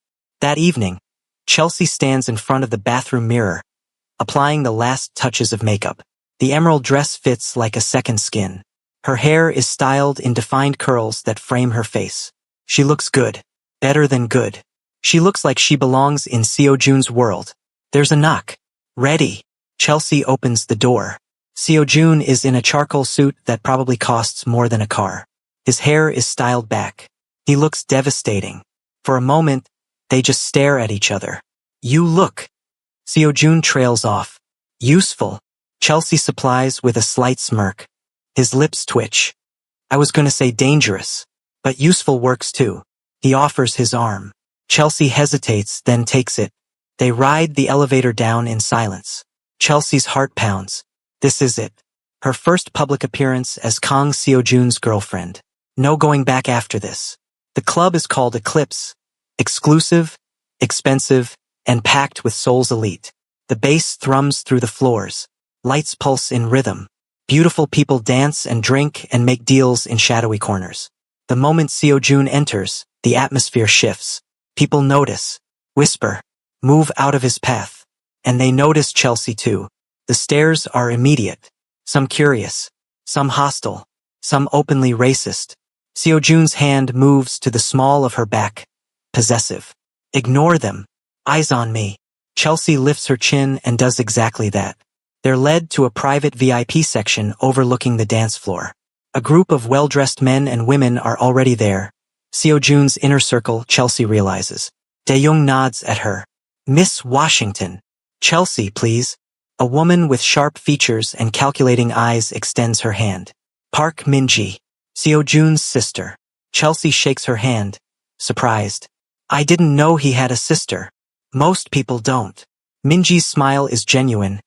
S1: That evening, Chelsea stands in front of the bathroom mirror, applying the last touches of makeup. The emerald dress fits like a second skin. Her hair is styled in defined curls that frame her face. She looks good. Better than good. She looks like she belongs in Seo Jun's world. There's a knock. Ready. Chelsea opens the door. Seo Jun is in a charcoal suit that probably costs more than a car. His hair is styled back. He looks devastating. For a moment, they just stare at each other. You look. Seo Jun trails off. Useful. Chelsea supplies with a slight smirk. His lips twitch. I was gonna say dangerous, but useful works too. He offers his arm. Chelsea hesitates, then takes it. They ride the elevator down in silence. Chelsea's heart pounds. This is it. Her first public appearance as Kang Seo-jun's girlfriend. No going back after this. The club is called Eclipse. Exclusive, expensive, and packed with Seoul's elite. The bass thrums through the floors. Lights pulse in rhythm. Beautiful people dance and drink and make deals in shadowy corners. The moment Seo-jun enters, the atmosphere shifts. People notice, whisper, move out of his path. And they notice Chelsea too. The stares are immediate. Some curious, some hostile, some openly racist. Seo-jun's hand moves to the small of her back. Possessive. Ignore them. Eyes on me. Chelsea lifts her chin and does exactly that. They're led to a private VIP section overlooking the dance floor. A group of well-dressed men and women are already there. Seo-jun's inner circle, Chelsea realizes. Dae-young nods at her. Miss Washington. Chelsea, please. A woman with sharp features and calculating eyes extends her hand. Park Min-ji. Seo-jun's sister. Chelsea shakes her hand, surprised. I didn't know he had a sister. Most people don't. Min-ji's smile is genuine,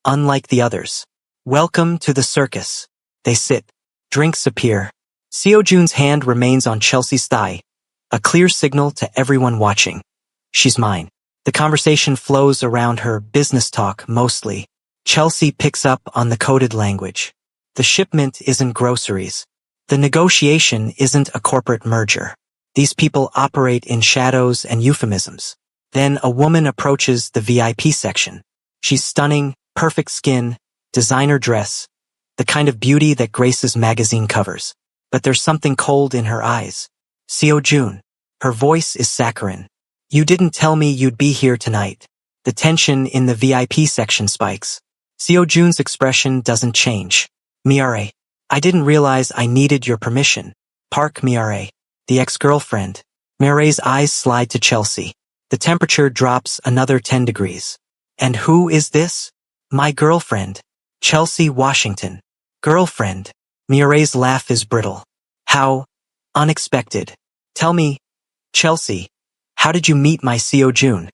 S1: unlike the others. Welcome to the circus. They sit. Drinks appear. Seo-jun's hand remains on Chelsea's thigh, a clear signal to everyone watching. She's mine. The conversation flows around her business talk mostly. Chelsea picks up on the coded language. The shipment isn't groceries. The negotiation isn't a corporate merger. These people operate in shadows and euphemisms. Then a woman approaches the VIP section. She's stunning, perfect skin, designer dress, the kind of beauty that graces magazine covers. But there's something cold in her eyes. Seo-jun. Her voice is saccharine. You didn't tell me you'd be here tonight. The tension in the VIP section spikes. Seo-jun's expression doesn't change. Miare. I didn't realize I needed your permission. Park Miare. The ex-girlfriend. Miare's eyes slide to Chelsea. The temperature drops another 10 degrees. And who is this? My girlfriend. Chelsea Washington. Girlfriend. Miare's laugh is brittle. How unexpected. Tell me, Chelsea, how did you meet my Seo-jun?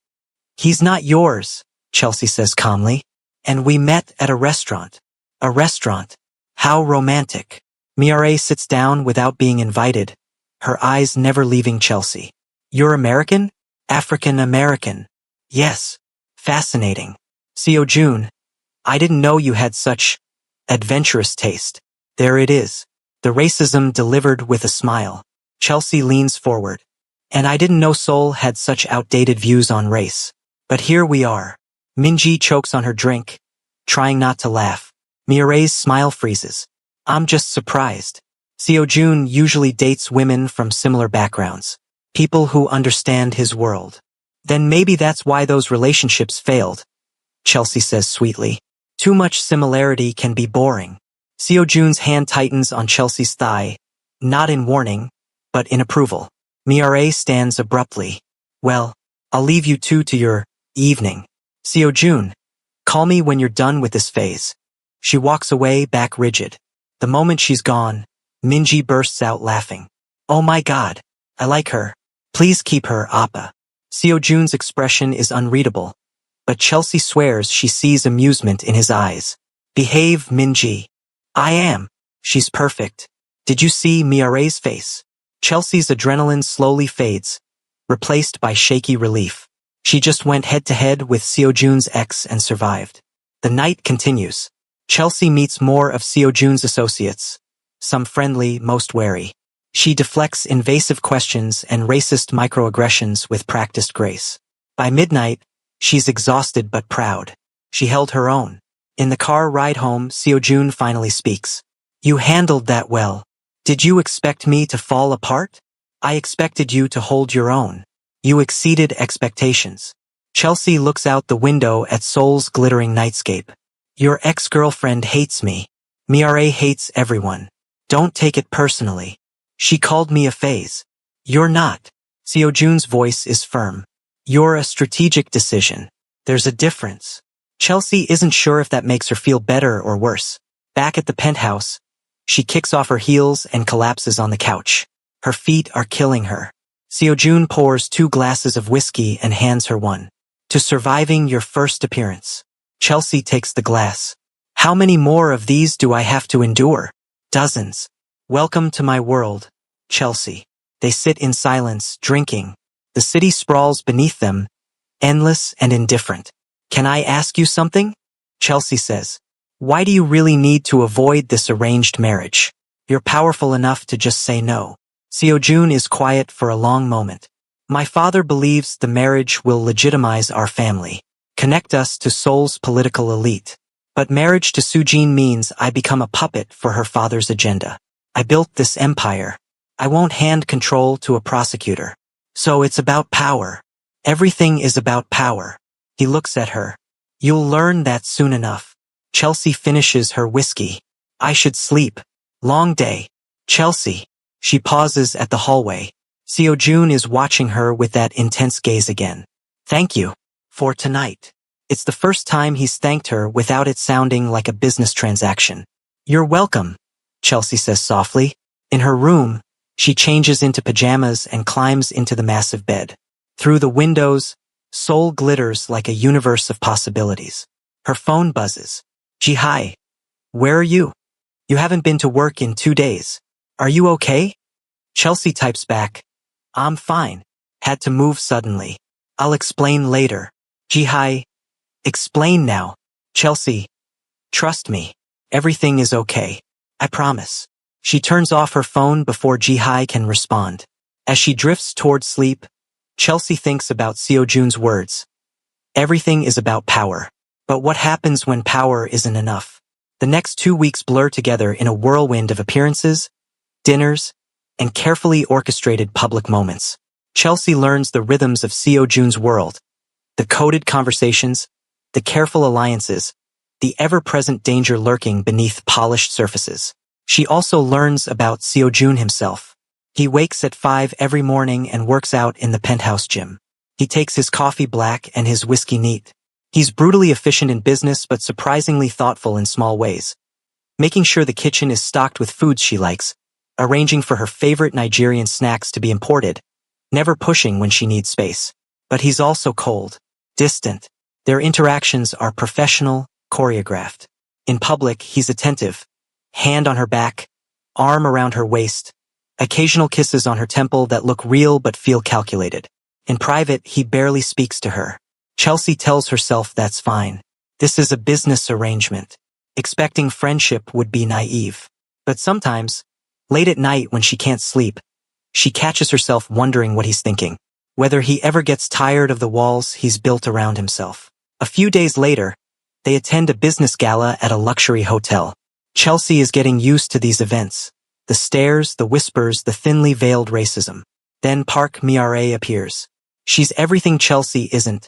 S1: He's not yours, Chelsea says calmly. And we met at a restaurant. A restaurant. How romantic. Miare sits down without being invited, her eyes never leaving Chelsea. You're American? African American. Yes. Fascinating. Seo-jun, I didn't know you had such adventurous taste. There it is. The racism delivered with a smile. Chelsea leans forward. And I didn't know Seoul had such outdated views on race. But here we are. Min-ji chokes on her drink, trying not to laugh. Miare's smile freezes. I'm just surprised. Seo-jun usually dates women from similar backgrounds. People who understand his world. Then maybe that's why those relationships failed. Chelsea says sweetly. Too much similarity can be boring. Seo-jun's hand tightens on Chelsea's thigh, not in warning, but in approval. Miare stands abruptly. Well, I'll leave you two to your evening. Seo-jun, call me when you're done with this phase. She walks away, back rigid. The moment she's gone, Min-ji bursts out laughing. Oh my god, I like her. Please keep her, Appa. Seo-jun's expression is unreadable, but Chelsea swears she sees amusement in his eyes. Behave, Min-ji. I am. She's perfect. Did you see Miare's face? Chelsea's adrenaline slowly fades, replaced by shaky relief. She just went head-to-head with Seo-jun's ex and survived. The night continues. Chelsea meets more of Seo-jun's associates, some friendly, most wary. She deflects invasive questions and racist microaggressions with practiced grace. By midnight, she's exhausted but proud. She held her own. In the car ride home, Seo-jun finally speaks. You handled that well. Did you expect me to fall apart? I expected you to hold your own. You exceeded expectations. Chelsea looks out the window at Seoul's glittering nightscape. Your ex-girlfriend hates me. Miare hates everyone. Don't take it personally. She called me a phase. You're not. Seo-jun's voice is firm. You're a strategic decision. There's a difference. Chelsea isn't sure if that makes her feel better or worse. Back at the penthouse, she kicks off her heels and collapses on the couch. Her feet are killing her. Seojun pours 2 glasses of whiskey and hands her one. To surviving your first appearance. Chelsea takes the glass. How many more of these do I have to endure? Dozens. Welcome to my world, Chelsea. They sit in silence, drinking. The city sprawls beneath them, endless and indifferent. Can I ask you something? Chelsea says. Why do you really need to avoid this arranged marriage? You're powerful enough to just say no. Seojun is quiet for a long moment. My father believes the marriage will legitimize our family, connect us to Seoul's political elite. But marriage to Sujin means I become a puppet for her father's agenda. I built this empire. I won't hand control to a prosecutor. So it's about power. Everything is about power. He looks at her. You'll learn that soon enough. Chelsea finishes her whiskey. I should sleep. Long day. Chelsea. She pauses at the hallway. Seojun is watching her with that intense gaze again. Thank you. For tonight. It's the first time he's thanked her without it sounding like a business transaction. You're welcome, Chelsea says softly. In her room, she changes into pajamas and climbs into the massive bed. Through the windows, Seoul glitters like a universe of possibilities. Her phone buzzes. Ji-hi. Where are you? You haven't been to work in 2 days. Are you okay? Chelsea types back. I'm fine. Had to move suddenly. I'll explain later. Ji-hi. Explain now. Chelsea. Trust me. Everything is okay. I promise. She turns off her phone before Ji-hi can respond. As she drifts toward sleep, Chelsea thinks about Seojun's words. Everything is about power. But what happens when power isn't enough? The next 2 weeks blur together in a whirlwind of appearances, dinners, and carefully orchestrated public moments. Chelsea learns the rhythms of Seojun's world, the coded conversations, the careful alliances, the ever-present danger lurking beneath polished surfaces. She also learns about Seojun himself. He wakes at 5 every morning and works out in the penthouse gym. He takes his coffee black and his whiskey neat. He's brutally efficient in business but surprisingly thoughtful in small ways, making sure the kitchen is stocked with foods she likes, arranging for her favorite Nigerian snacks to be imported, never pushing when she needs space. But he's also cold, distant. Their interactions are professional, choreographed. In public, he's attentive, hand on her back, arm around her waist, occasional kisses on her temple that look real but feel calculated. In private, he barely speaks to her. Chelsea tells herself that's fine. This is a business arrangement. Expecting friendship would be naive. But sometimes, late at night when she can't sleep, she catches herself wondering what he's thinking, whether he ever gets tired of the walls he's built around himself. A few days later, they attend a business gala at a luxury hotel. Chelsea is getting used to these events. The stares, the whispers, the thinly veiled racism. Then Park Miare appears. She's everything Chelsea isn't.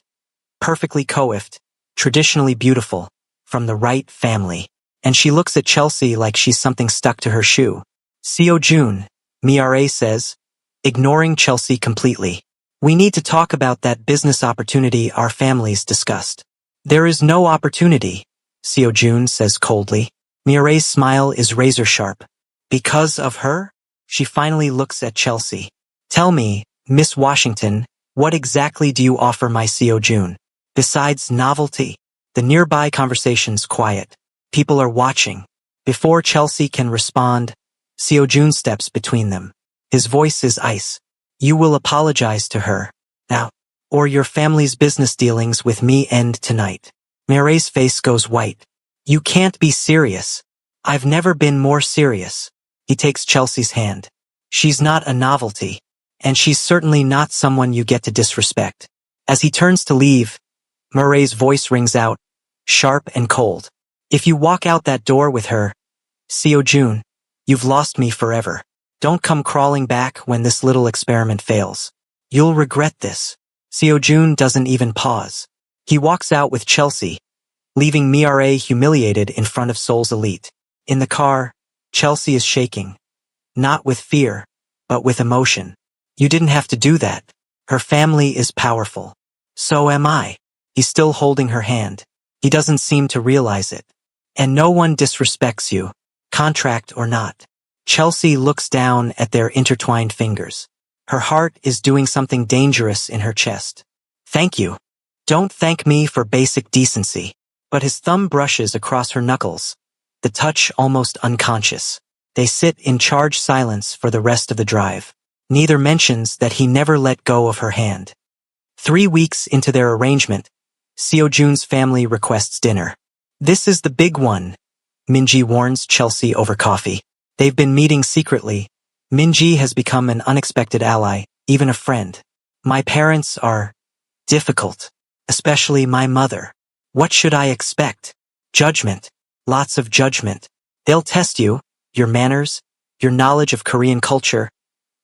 S1: Perfectly coiffed, traditionally beautiful, from the right family. And she looks at Chelsea like she's something stuck to her shoe. Seojun, Miare says, ignoring Chelsea completely. We need to talk about that business opportunity our families discussed. There is no opportunity, Seojun says coldly. Mireille's smile is razor sharp. Because of her? She finally looks at Chelsea. Tell me, Miss Washington, what exactly do you offer my Seojun? Besides novelty? The nearby conversation's quiet. People are watching. Before Chelsea can respond, Seojun steps between them. His voice is ice. You will apologize to her. Now, or your family's business dealings with me end tonight. Mireille's face goes white. You can't be serious. I've never been more serious. He takes Chelsea's hand. She's not a novelty. And she's certainly not someone you get to disrespect. As he turns to leave, Mireille's voice rings out, sharp and cold. If you walk out that door with her, Seojun, you've lost me forever. Don't come crawling back when this little experiment fails. You'll regret this. Seojun doesn't even pause. He walks out with Chelsea, leaving Mireille humiliated in front of Seoul's elite. In the car, Chelsea is shaking. Not with fear, but with emotion. You didn't have to do that. Her family is powerful. So am I. He's still holding her hand. He doesn't seem to realize it. And no one disrespects you, contract or not. Chelsea looks down at their intertwined fingers. Her heart is doing something dangerous in her chest. Thank you. Don't thank me for basic decency. But his thumb brushes across her knuckles, the touch almost unconscious. They sit in charged silence for the rest of the drive. Neither mentions that he never let go of her hand. 3 weeks into their arrangement, Seo-jun's family requests dinner. This is the big one, Minji warns Chelsea over coffee. They've been meeting secretly. Minji has become an unexpected ally, even a friend. My parents are difficult, especially my mother. What should I expect? Judgment. Lots of judgment. They'll test you, your manners, your knowledge of Korean culture,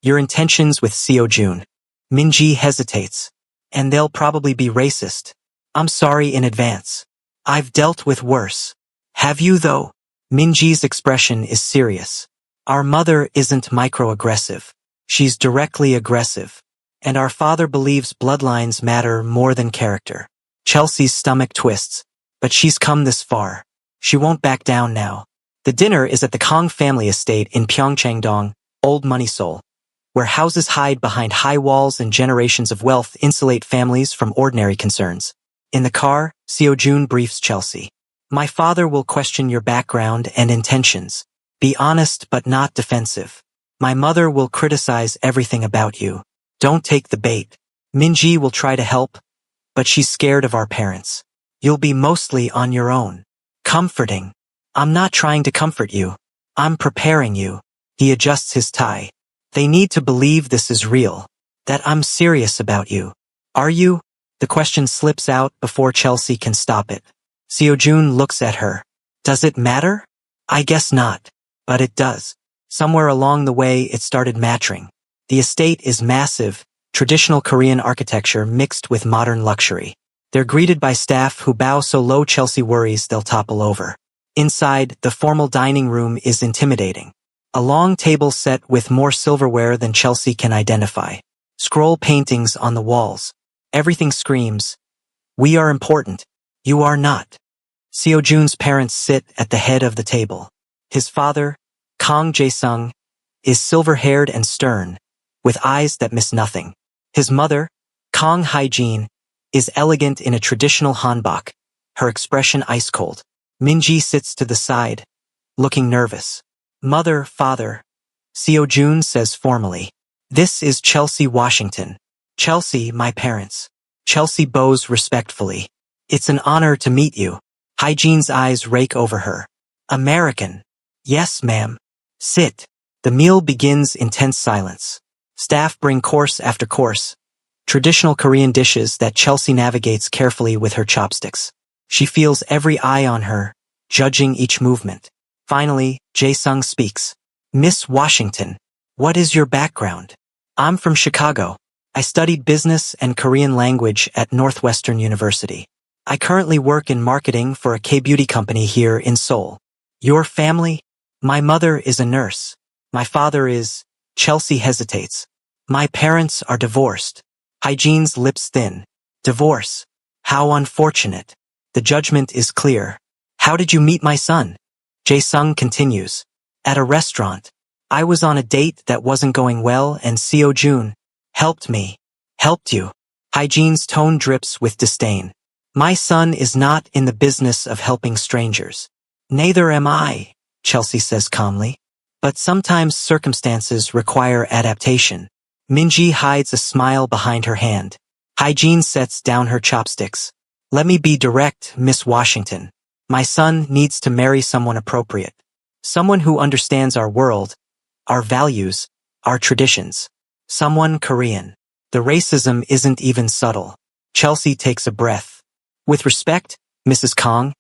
S1: your intentions with Seo-jun. Minji hesitates. And they'll probably be racist. I'm sorry in advance. I've dealt with worse. Have you though? Minji's expression is serious. Our mother isn't microaggressive. She's directly aggressive. And our father believes bloodlines matter more than character. Chelsea's stomach twists. But she's come this far. She won't back down now. The dinner is at the Kong family estate in Pyeongchang-dong, Old Money Seoul, where houses hide behind high walls and generations of wealth insulate families from ordinary concerns. In the car, Seo-jun briefs Chelsea. My father will question your background and intentions. Be honest but not defensive. My mother will criticize everything about you. Don't take the bait. Minji will try to help, but she's scared of our parents. You'll be mostly on your own. Comforting. I'm not trying to comfort you. I'm preparing you. He adjusts his tie. They need to believe this is real. That I'm serious about you. Are you? The question slips out before Chelsea can stop it. Seo-jun looks at her. Does it matter? I guess not. But it does. Somewhere along the way it started mattering. The estate is massive, traditional Korean architecture mixed with modern luxury. They're greeted by staff who bow so low Chelsea worries they'll topple over. Inside, the formal dining room is intimidating. A long table set with more silverware than Chelsea can identify. Scroll paintings on the walls. Everything screams, we are important. You are not. Seo-jun's parents sit at the head of the table. His father, Kang Jae-sung, is silver-haired and stern, with eyes that miss nothing. His mother, Kang Hae-jin, is elegant in a traditional hanbok, her expression ice-cold. Minji sits to the side, looking nervous. Mother, father, Seo-jun says formally. This is Chelsea Washington. Chelsea, my parents. Chelsea bows respectfully. It's an honor to meet you. Hae-jin's eyes rake over her. American. Yes, ma'am. Sit. The meal begins in tense silence. Staff bring course after course. Traditional Korean dishes that Chelsea navigates carefully with her chopsticks. She feels every eye on her, judging each movement. Finally, Jae-sung speaks. Miss Washington, what is your background? I'm from Chicago. I studied business and Korean language at Northwestern University. I currently work in marketing for a K-beauty company here in Seoul. Your family? My mother is a nurse. My father is... Chelsea hesitates. My parents are divorced. Hae-jin's lips thin. Divorce. How unfortunate. The judgment is clear. How did you meet my son? Jae-sung continues. At a restaurant. I was on a date that wasn't going well and Seo-jun helped me. Helped you. Hae-jin's tone drips with disdain. My son is not in the business of helping strangers. Neither am I, Chelsea says calmly. But sometimes circumstances require adaptation. Minji hides a smile behind her hand. Hae-jin sets down her chopsticks. Let me be direct, Miss Washington. My son needs to marry someone appropriate. Someone who understands our world, our values, our traditions. Someone Korean. The racism isn't even subtle. Chelsea takes a breath. With respect, Mrs. Kang,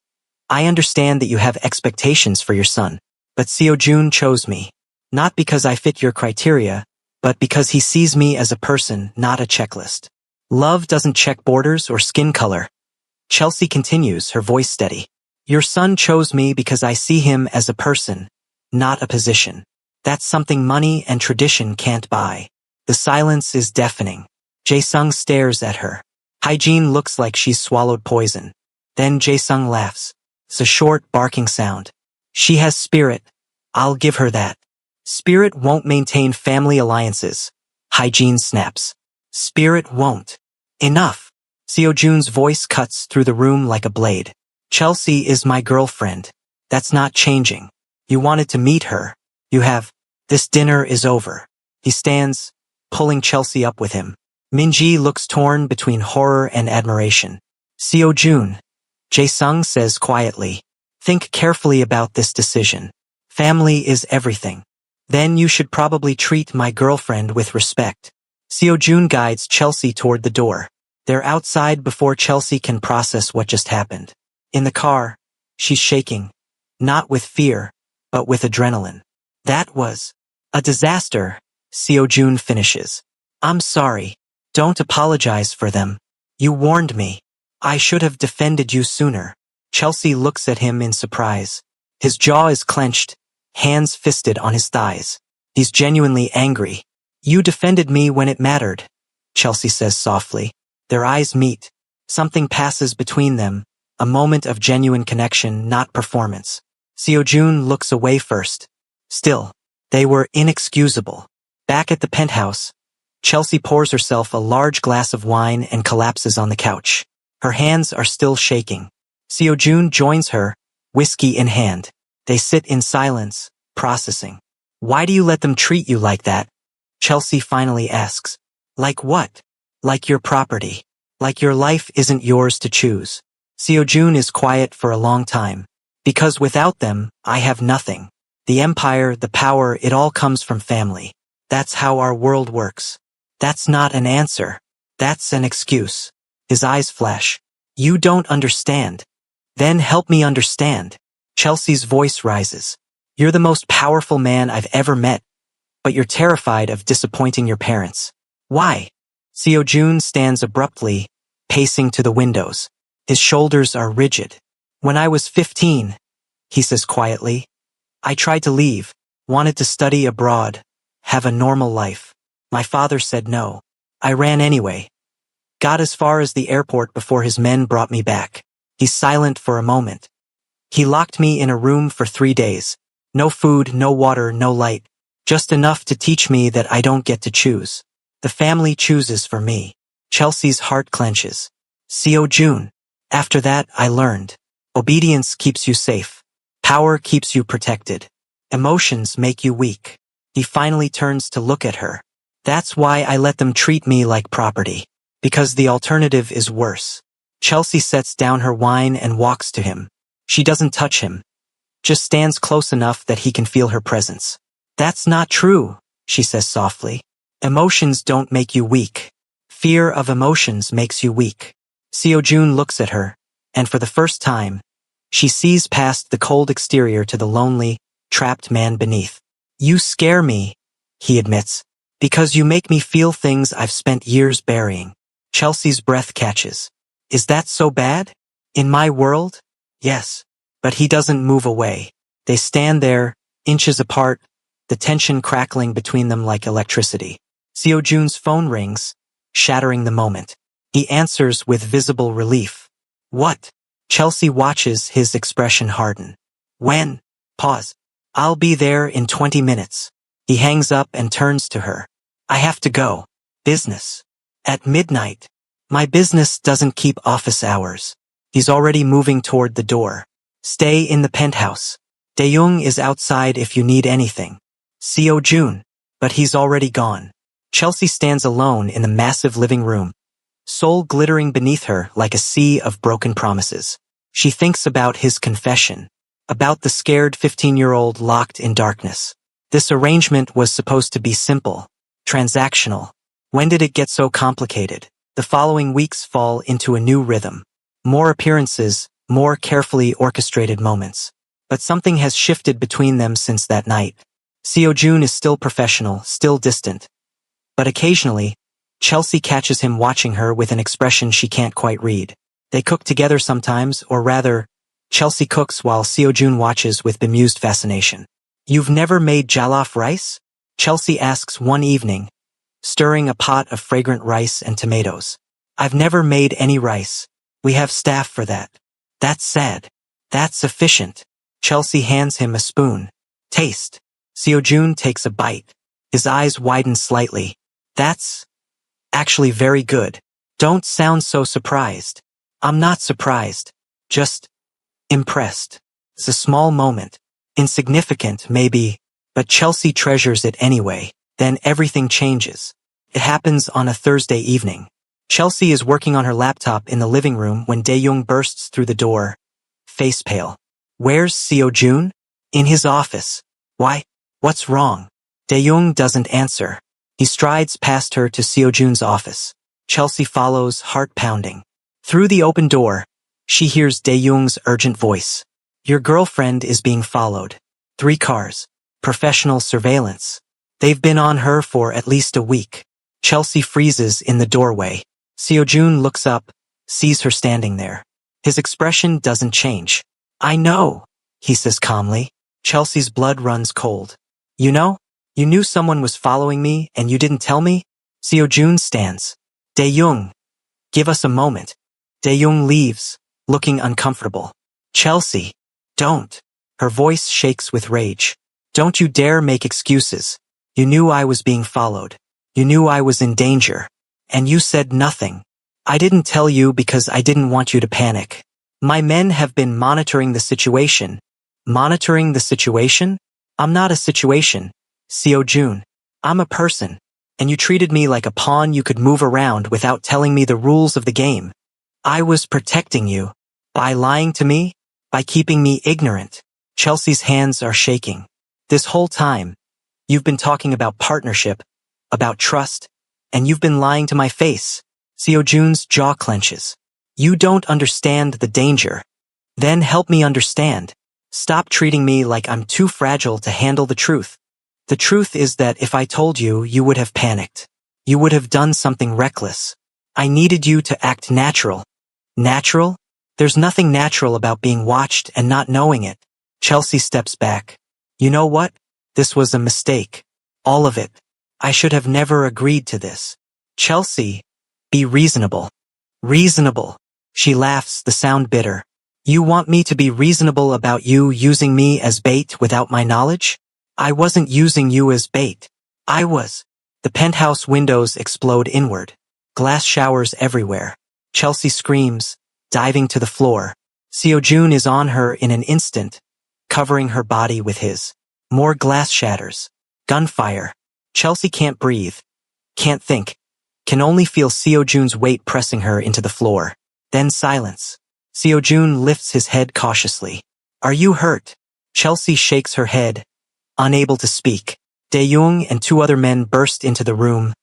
S1: I understand that you have expectations for your son, but Seo-jun chose me. Not because I fit your criteria, but because he sees me as a person, not a checklist. Love doesn't check borders or skin color. Chelsea continues, her voice steady. Your son chose me because I see him as a person, not a position. That's something money and tradition can't buy. The silence is deafening. Jae-sung stares at her. Hae-jin looks like she's swallowed poison. Then Jae-sung laughs. It's a short, barking sound. She has spirit. I'll give her that. Spirit won't maintain family alliances. Hygiene snaps. Spirit won't. Enough. Seo-jun's voice cuts through the room like a blade. Chelsea is my girlfriend. That's not changing. You wanted to meet her. You have. This dinner is over. He stands, pulling Chelsea up with him. Minji looks torn between horror and admiration. Seo-jun. Jae-sung says quietly. Think carefully about this decision. Family is everything. Then you should probably treat my girlfriend with respect. Seo-jun guides Chelsea toward the door. They're outside before Chelsea can process what just happened. In the car, she's shaking. Not with fear, but with adrenaline. That was a disaster, Seo-jun finishes. I'm sorry. Don't apologize for them. You warned me. I should have defended you sooner. Chelsea looks at him in surprise. His jaw is clenched, hands fisted on his thighs. He's genuinely angry. You defended me when it mattered, Chelsea says softly. Their eyes meet. Something passes between them, a moment of genuine connection, not performance. Seo-jun looks away first. Still, they were inexcusable. Back at the penthouse, Chelsea pours herself a large glass of wine and collapses on the couch. Her hands are still shaking. Seo-jun joins her, whiskey in hand. They sit in silence, processing. Why do you let them treat you like that? Chelsea finally asks. Like what? Like your property. Like your life isn't yours to choose. Seo-jun is quiet for a long time. Because without them, I have nothing. The empire, the power, it all comes from family. That's how our world works. That's not an answer. That's an excuse. His eyes flash. You don't understand. Then help me understand. Chelsea's voice rises. You're the most powerful man I've ever met, but you're terrified of disappointing your parents. Why? Seo-jun stands abruptly, pacing to the windows. His shoulders are rigid. When I was 15, he says quietly, I tried to leave, wanted to study abroad, have a normal life. My father said no. I ran anyway. Got as far as the airport before his men brought me back. He's silent for a moment. He locked me in a room for 3 days. No food, no water, no light. Just enough to teach me that I don't get to choose. The family chooses for me. Chelsea's heart clenches. Seo-jun. After that, I learned. Obedience keeps you safe. Power keeps you protected. Emotions make you weak. He finally turns to look at her. That's why I let them treat me like property. Because the alternative is worse. Chelsea sets down her wine and walks to him. She doesn't touch him. Just stands close enough that he can feel her presence. That's not true, she says softly. Emotions don't make you weak. Fear of emotions makes you weak. Seo-jun looks at her, and for the first time, she sees past the cold exterior to the lonely, trapped man beneath. You scare me, he admits, because you make me feel things I've spent years burying. Chelsea's breath catches. Is that so bad? In my world? Yes. But he doesn't move away. They stand there, inches apart, the tension crackling between them like electricity. Seo-jun's phone rings, shattering the moment. He answers with visible relief. What? Chelsea watches his expression harden. When? Pause. I'll be there in 20 minutes. He hangs up and turns to her. I have to go. Business. At midnight. My business doesn't keep office hours. He's already moving toward the door. Stay in the penthouse. Dae-young is outside if you need anything. Seo-jun. But he's already gone. Chelsea stands alone in the massive living room, soul glittering beneath her like a sea of broken promises. She thinks about his confession, about the scared 15-year-old locked in darkness. This arrangement was supposed to be simple, transactional. When did it get so complicated? The following weeks fall into a new rhythm. More appearances, more carefully orchestrated moments. But something has shifted between them since that night. Seo-jun is still professional, still distant. But occasionally, Chelsea catches him watching her with an expression she can't quite read. They cook together sometimes, or rather, Chelsea cooks while Seo-jun watches with bemused fascination. You've never made jollof rice? Chelsea asks one evening, stirring a pot of fragrant rice and tomatoes. I've never made any rice. We have staff for that. That's sad. That's efficient. Chelsea hands him a spoon. Taste. Seo-jun takes a bite. His eyes widen slightly. That's actually very good. Don't sound so surprised. I'm not surprised. Just impressed. It's a small moment. Insignificant, maybe, but Chelsea treasures it anyway. Then everything changes. It happens on a Thursday evening. Chelsea is working on her laptop in the living room when Dae-young bursts through the door, face pale. Where's Seo-jun? In his office. Why? What's wrong? Dae-young doesn't answer. He strides past her to Seo-jun's office. Chelsea follows, heart pounding. Through the open door, she hears Dae-young's urgent voice. Your girlfriend is being followed. 3 cars. Professional surveillance. They've been on her for at least a week. Chelsea freezes in the doorway. Seo-jun looks up, sees her standing there. His expression doesn't change. I know, he says calmly. Chelsea's blood runs cold. You know? You knew someone was following me and you didn't tell me? Seo-jun stands. Dae-young, give us a moment. Dae-young leaves, looking uncomfortable. Chelsea, don't. Her voice shakes with rage. Don't you dare make excuses. You knew I was being followed. You knew I was in danger. And you said nothing. I didn't tell you because I didn't want you to panic. My men have been monitoring the situation. Monitoring the situation? I'm not a situation. Seo-jun. I'm a person. And you treated me like a pawn you could move around without telling me the rules of the game. I was protecting you. By lying to me? By keeping me ignorant. Chelsea's hands are shaking. This whole time, you've been talking about partnership, about trust, and you've been lying to my face. Seo-jun's jaw clenches. You don't understand the danger. Then help me understand. Stop treating me like I'm too fragile to handle the truth. The truth is that if I told you, you would have panicked. You would have done something reckless. I needed you to act natural. Natural? There's nothing natural about being watched and not knowing it. Chelsea steps back. You know what? This was a mistake. All of it. I should have never agreed to this. Chelsea, be reasonable. Reasonable. She laughs, the sound bitter. You want me to be reasonable about you using me as bait without my knowledge? I wasn't using you as bait. I was. The penthouse windows explode inward. Glass showers everywhere. Chelsea screams, diving to the floor. Seo-jun is on her in an instant, covering her body with his. More glass shatters. Gunfire. Chelsea can't breathe. Can't think. Can only feel Seo-jun's weight pressing her into the floor. Then silence. Seo-jun lifts his head cautiously. Are you hurt? Chelsea shakes her head, unable to speak. Dae-young and 2 other men burst into the room,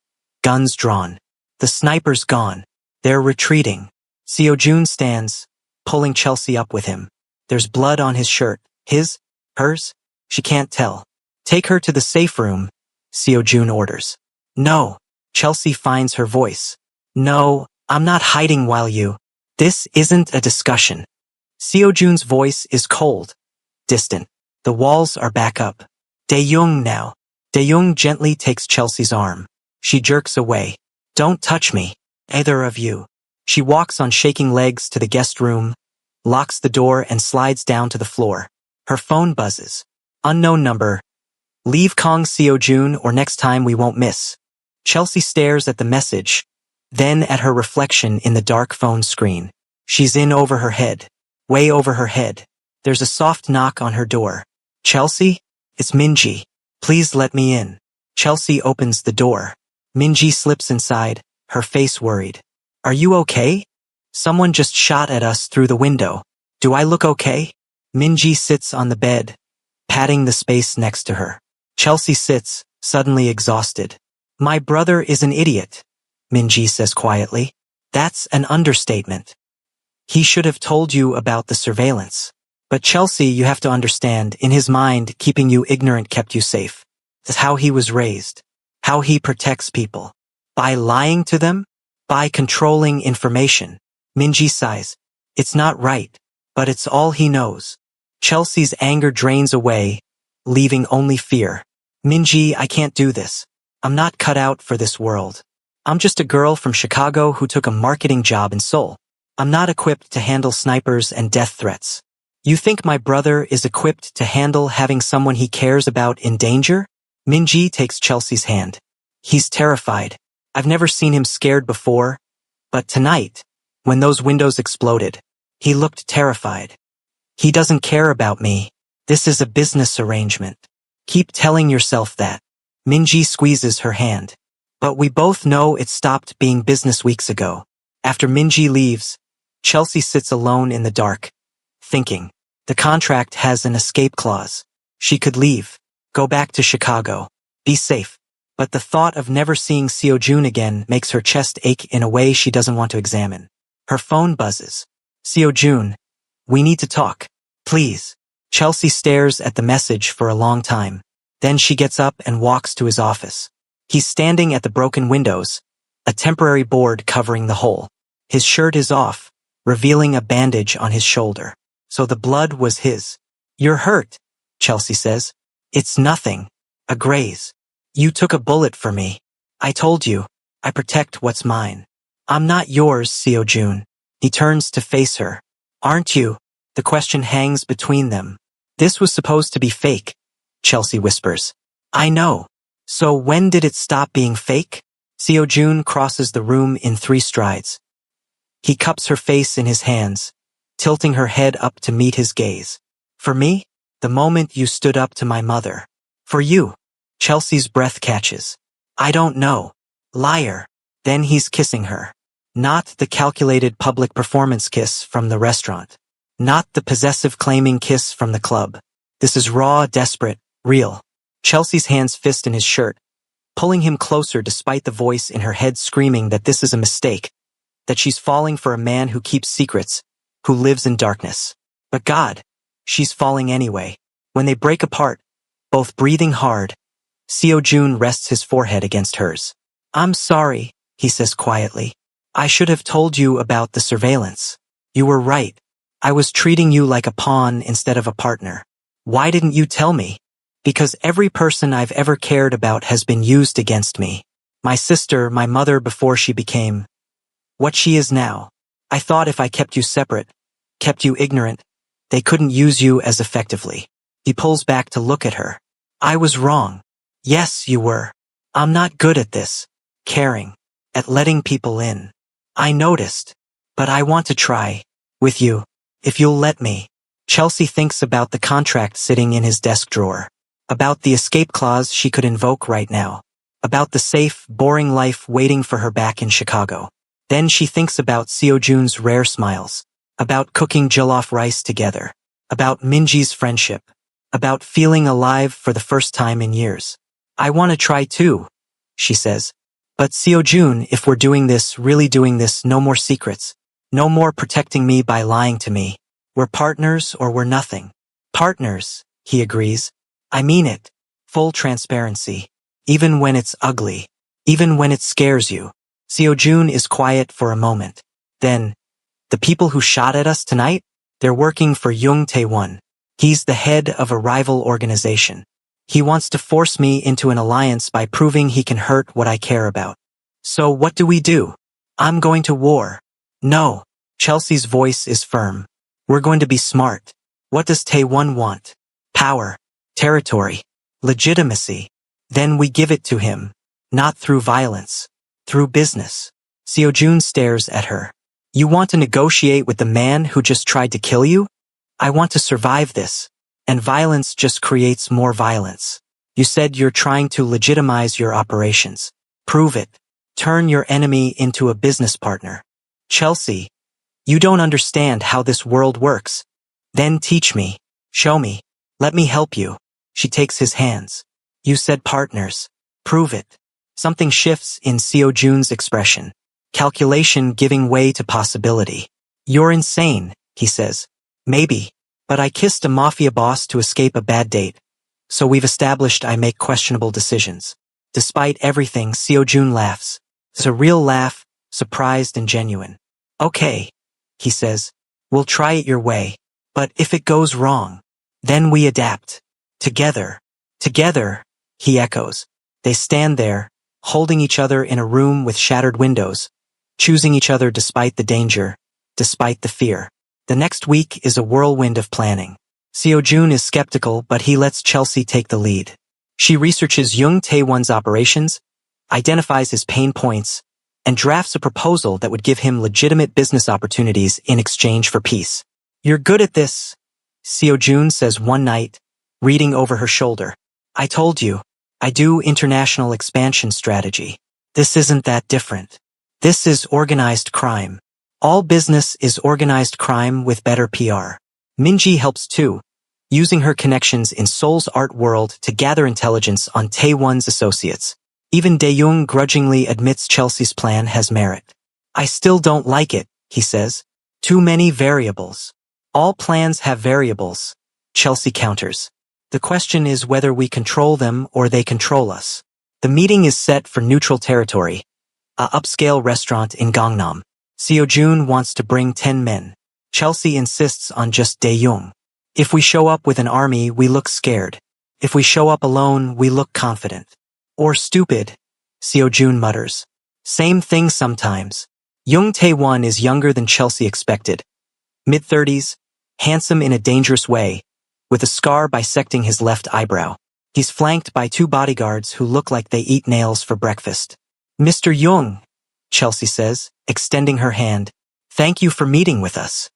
S1: guns drawn. The sniper's gone. They're retreating. Seo-jun stands, pulling Chelsea up with him. There's blood on his shirt. His? Hers? She can't tell. Take her to the safe room, Seo-jun orders. No. Chelsea finds her voice. No, I'm not hiding while you. This isn't a discussion. Seo-jun's voice is cold, distant. The walls are back up. Dae-young now. Dae-young gently takes Chelsea's arm. She jerks away. Don't touch me, either of you. She walks on shaking legs to the guest room, locks the door and slides down to the floor. Her phone buzzes. Unknown number. Leave Kong Seo-jun or next time we won't miss. Chelsea stares at the message, then at her reflection in the dark phone screen. She's in over her head. Way over her head. There's a soft knock on her door. Chelsea? It's Minji. Please let me in. Chelsea opens the door. Minji slips inside, her face worried. Are you okay? Someone just shot at us through the window. Do I look okay? Minji sits on the bed, patting the space next to her. Chelsea sits, suddenly exhausted. My brother is an idiot, Minji says quietly. That's an understatement. He should have told you about the surveillance. But Chelsea, you have to understand, in his mind, keeping you ignorant kept you safe. That's how he was raised. How he protects people. By lying to them? By controlling information. Minji sighs. It's not right, but it's all he knows. Chelsea's anger drains away, leaving only fear. Minji, I can't do this. I'm not cut out for this world. I'm just a girl from Chicago who took a marketing job in Seoul. I'm not equipped to handle snipers and death threats. You think my brother is equipped to handle having someone he cares about in danger? Minji takes Chelsea's hand. He's terrified. I've never seen him scared before, but tonight, when those windows exploded, he looked terrified. He doesn't care about me. This is a business arrangement. Keep telling yourself that. Minji squeezes her hand. But we both know it stopped being business weeks ago. After Minji leaves, Chelsea sits alone in the dark, thinking. The contract has an escape clause. She could leave, go back to Chicago, be safe. But the thought of never seeing Seo-jun again makes her chest ache in a way she doesn't want to examine. Her phone buzzes. Seo-jun, we need to talk. Please. Chelsea stares at the message for a long time. Then she gets up and walks to his office. He's standing at the broken windows, a temporary board covering the hole. His shirt is off, revealing a bandage on his shoulder. So the blood was his. You're hurt, Chelsea says. It's nothing. A graze. You took a bullet for me. I told you. I protect what's mine. I'm not yours, Seo-jun. He turns to face her. Aren't you? The question hangs between them. This was supposed to be fake, Chelsea whispers. I know. So when did it stop being fake? Seo-jun crosses the room in 3 strides. He cups her face in his hands, tilting her head up to meet his gaze. For me? The moment you stood up to my mother. For you? Chelsea's breath catches. I don't know. Liar. Then he's kissing her. Not the calculated public performance kiss from the restaurant. Not the possessive claiming kiss from the club. This is raw, desperate, real. Chelsea's hands fist in his shirt, pulling him closer despite the voice in her head screaming that this is a mistake, that she's falling for a man who keeps secrets, who lives in darkness. But God, she's falling anyway. When they break apart, both breathing hard, Seo-jun rests his forehead against hers. I'm sorry, he says quietly. I should have told you about the surveillance. You were right. I was treating you like a pawn instead of a partner. Why didn't you tell me? Because every person I've ever cared about has been used against me. My sister, my mother before she became what she is now. I thought if I kept you separate, kept you ignorant, they couldn't use you as effectively. He pulls back to look at her. I was wrong. Yes, you were. I'm not good at this. Caring. At letting people in. I noticed. But I want to try. With you. If you'll let me. Chelsea thinks about the contract sitting in his desk drawer. About the escape clause she could invoke right now. About the safe, boring life waiting for her back in Chicago. Then she thinks about Seo-jun's rare smiles. About cooking jollof rice together. About Minji's friendship. About feeling alive for the first time in years. I want to try too, she says. But Seo-jun, if we're doing this, really doing this, no more secrets. No more protecting me by lying to me. We're partners or we're nothing. Partners, he agrees. I mean it. Full transparency. Even when it's ugly. Even when it scares you. Seo-jun is quiet for a moment. Then, the people who shot at us tonight? They're working for Jung Tae-won. He's the head of a rival organization. He wants to force me into an alliance by proving he can hurt what I care about. So what do? I'm going to war. No. Chelsea's voice is firm. We're going to be smart. What does Tae-won want? Power. Territory. Legitimacy. Then we give it to him. Not through violence. Through business. Seo-jun stares at her. You want to negotiate with the man who just tried to kill you? I want to survive this. And violence just creates more violence. You said you're trying to legitimize your operations. Prove it. Turn your enemy into a business partner. Chelsea, you don't understand how this world works. Then teach me. Show me. Let me help you. She takes his hands. You said partners. Prove it. Something shifts in Seo-jun's expression. Calculation giving way to possibility. You're insane, he says. Maybe. But I kissed a Mafia boss to escape a bad date. So we've established I make questionable decisions. Despite everything, Seo-jun laughs. It's a real laugh, surprised and genuine. Okay, he says. We'll try it your way. But if it goes wrong, then we adapt. Together. Together, he echoes. They stand there, holding each other in a room with shattered windows, choosing each other despite the danger, despite the fear. The next week is a whirlwind of planning. Seo-jun is skeptical, but he lets Chelsea take the lead. She researches Jung Tae-won's operations, identifies his pain points, and drafts a proposal that would give him legitimate business opportunities in exchange for peace. "You're good at this," Seo-jun says one night, reading over her shoulder. "I told you, I do international expansion strategy. This isn't that different. This is organized crime. All business is organized crime with better PR." Minji helps too, using her connections in Seoul's art world to gather intelligence on Taewon's associates. Even Dae-young grudgingly admits Chelsea's plan has merit. "I still don't like it," he says. "Too many variables." "All plans have variables," Chelsea counters. "The question is whether we control them or they control us." The meeting is set for neutral territory, a upscale restaurant in Gangnam. Seo-jun wants to bring 10 men. Chelsea insists on just Dae-young. "If we show up with an army, we look scared. If we show up alone, we look confident." "Or stupid," Seo-jun mutters. "Same thing sometimes." Young Taewon is younger than Chelsea expected. Mid-30s, handsome in a dangerous way, with a scar bisecting his left eyebrow. He's flanked by 2 bodyguards who look like they eat nails for breakfast. "Mr. Young," Chelsea says, extending her hand. "Thank you for meeting with us."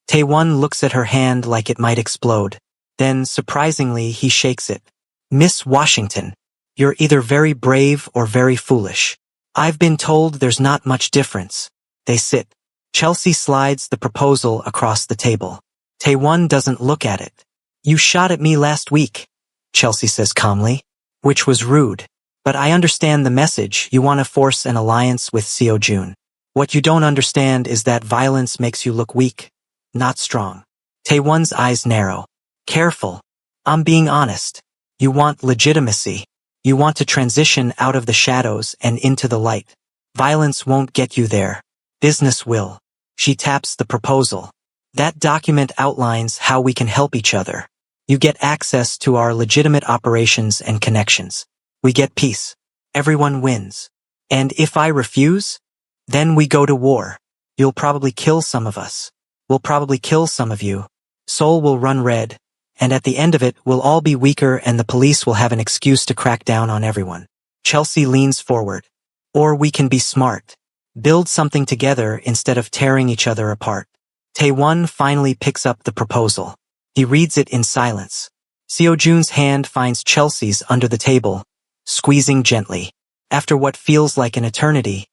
S1: Taewon looks at her hand like it might explode. Then, surprisingly, he shakes it. "Miss Washington, you're either very brave or very foolish. I've been told there's not much difference." They sit. Chelsea slides the proposal across the table. Taewon doesn't look at it. "You shot at me last week," Chelsea says calmly, "which was rude. But I understand the message. You want to force an alliance with Seo-jun. What you don't understand is that violence makes you look weak, not strong." Taewon's eyes narrow. "Careful. I'm being honest. You want legitimacy. You want to transition out of the shadows and into the light. Violence won't get you there. Business will." She taps the proposal. "That document outlines how we can help each other. You get access to our legitimate operations and connections. We get peace. Everyone wins. And if I refuse, then we go to war. You'll probably kill some of us. We'll probably kill some of you. Seoul will run red. And at the end of it, we'll all be weaker and the police will have an excuse to crack down on everyone." Chelsea leans forward. "Or we can be smart. Build something together instead of tearing each other apart." Taewon finally picks up the proposal. He reads it in silence. Seo-jun's hand finds Chelsea's under the table, squeezing gently. After what feels like an eternity,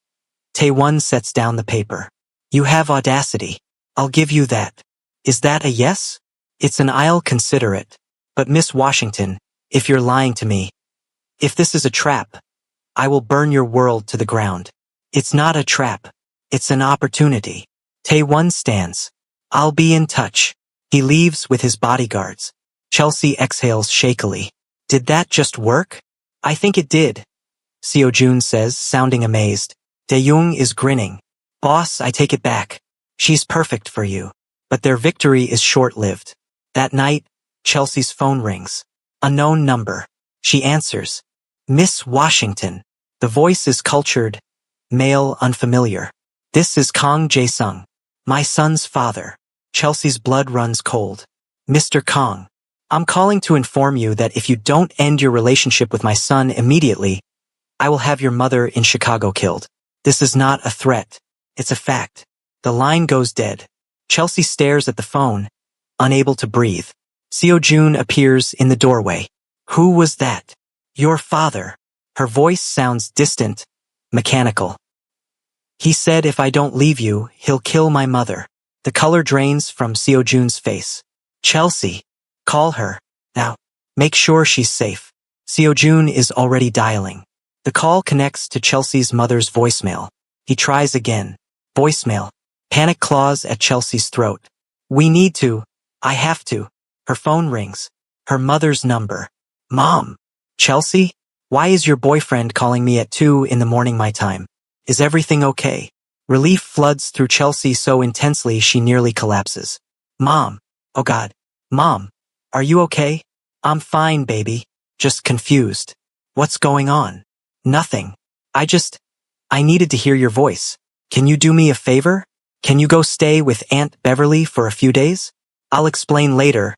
S1: Taewon sets down the paper. "You have audacity. I'll give you that. Is that a yes?" "It's an I'll consider it. But Miss Washington, if you're lying to me, if this is a trap, I will burn your world to the ground." "It's not a trap. It's an opportunity." Taewon stands. "I'll be in touch." He leaves with his bodyguards. Chelsea exhales shakily. "Did that just work?" "I think it did," Seo-jun says, sounding amazed. Dae-young is grinning. "Boss, I take it back. She's perfect for you." But their victory is short-lived. That night, Chelsea's phone rings. Unknown number. She answers. "Miss Washington." The voice is cultured, male, unfamiliar. "This is Kang Jae-sung, my son's father." Chelsea's blood runs cold. "Mr. Kang, I'm calling to inform you that if you don't end your relationship with my son immediately, I will have your mother in Chicago killed. This is not a threat. It's a fact." The line goes dead. Chelsea stares at the phone, unable to breathe. Seo-jun appears in the doorway. "Who was that?" "Your father." Her voice sounds distant, mechanical. "He said if I don't leave you, he'll kill my mother." The color drains from Seo-jun's face. "Chelsea, call her, now. Make sure she's safe." Seo-jun is already dialing. The call connects to Chelsea's mother's voicemail. He tries again. Voicemail. Panic claws at Chelsea's throat. "We need to. I have to." Her phone rings. Her mother's number. "Mom." "Chelsea? Why is your boyfriend calling me at 2 in the morning my time? Is everything okay?" Relief floods through Chelsea so intensely she nearly collapses. "Mom. Oh God. Mom. Are you okay?" "I'm fine, baby. Just confused." "What's going on?" "Nothing. I needed to hear your voice. Can you do me a favor? Can you go stay with Aunt Beverly for a few days?" "I'll explain later.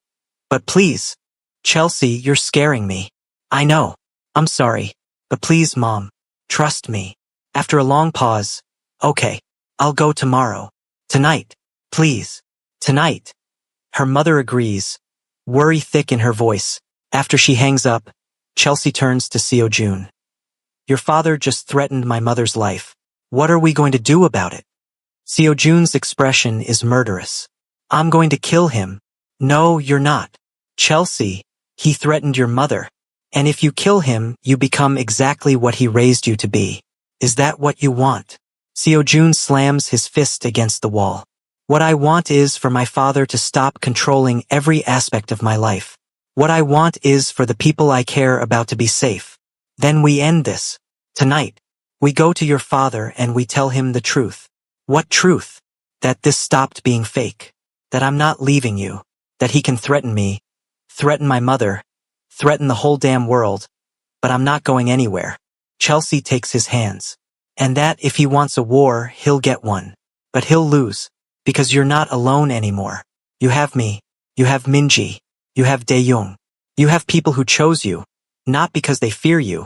S1: But please." "Chelsea, you're scaring me." "I know. I'm sorry. But please, Mom. Trust me. After a long pause, okay, I'll go tomorrow. Tonight. Please. Tonight. Her mother agrees, worry thick in her voice. After she hangs up, Chelsea turns to Seo Jun. Your father just threatened my mother's life. What are we going to do about it? Seo Jun's expression is murderous. I'm going to kill him. No, you're not. Chelsea, he threatened your mother. And if you kill him, you become exactly what he raised you to be. Is that what you want? Seo Jun slams his fist against the wall. What I want is for my father to stop controlling every aspect of my life. What I want is for the people I care about to be safe. Then we end this. Tonight. We go to your father and we tell him the truth. What truth? That this stopped being fake. That I'm not leaving you. That he can threaten me. Threaten my mother. Threaten the whole damn world. But I'm not going anywhere. Chelsea takes his hands. And that if he wants a war, he'll get one. But he'll lose. Because you're not alone anymore. You have me. You have Minji. You have Dae-young. You have people who chose you. Not because they fear you.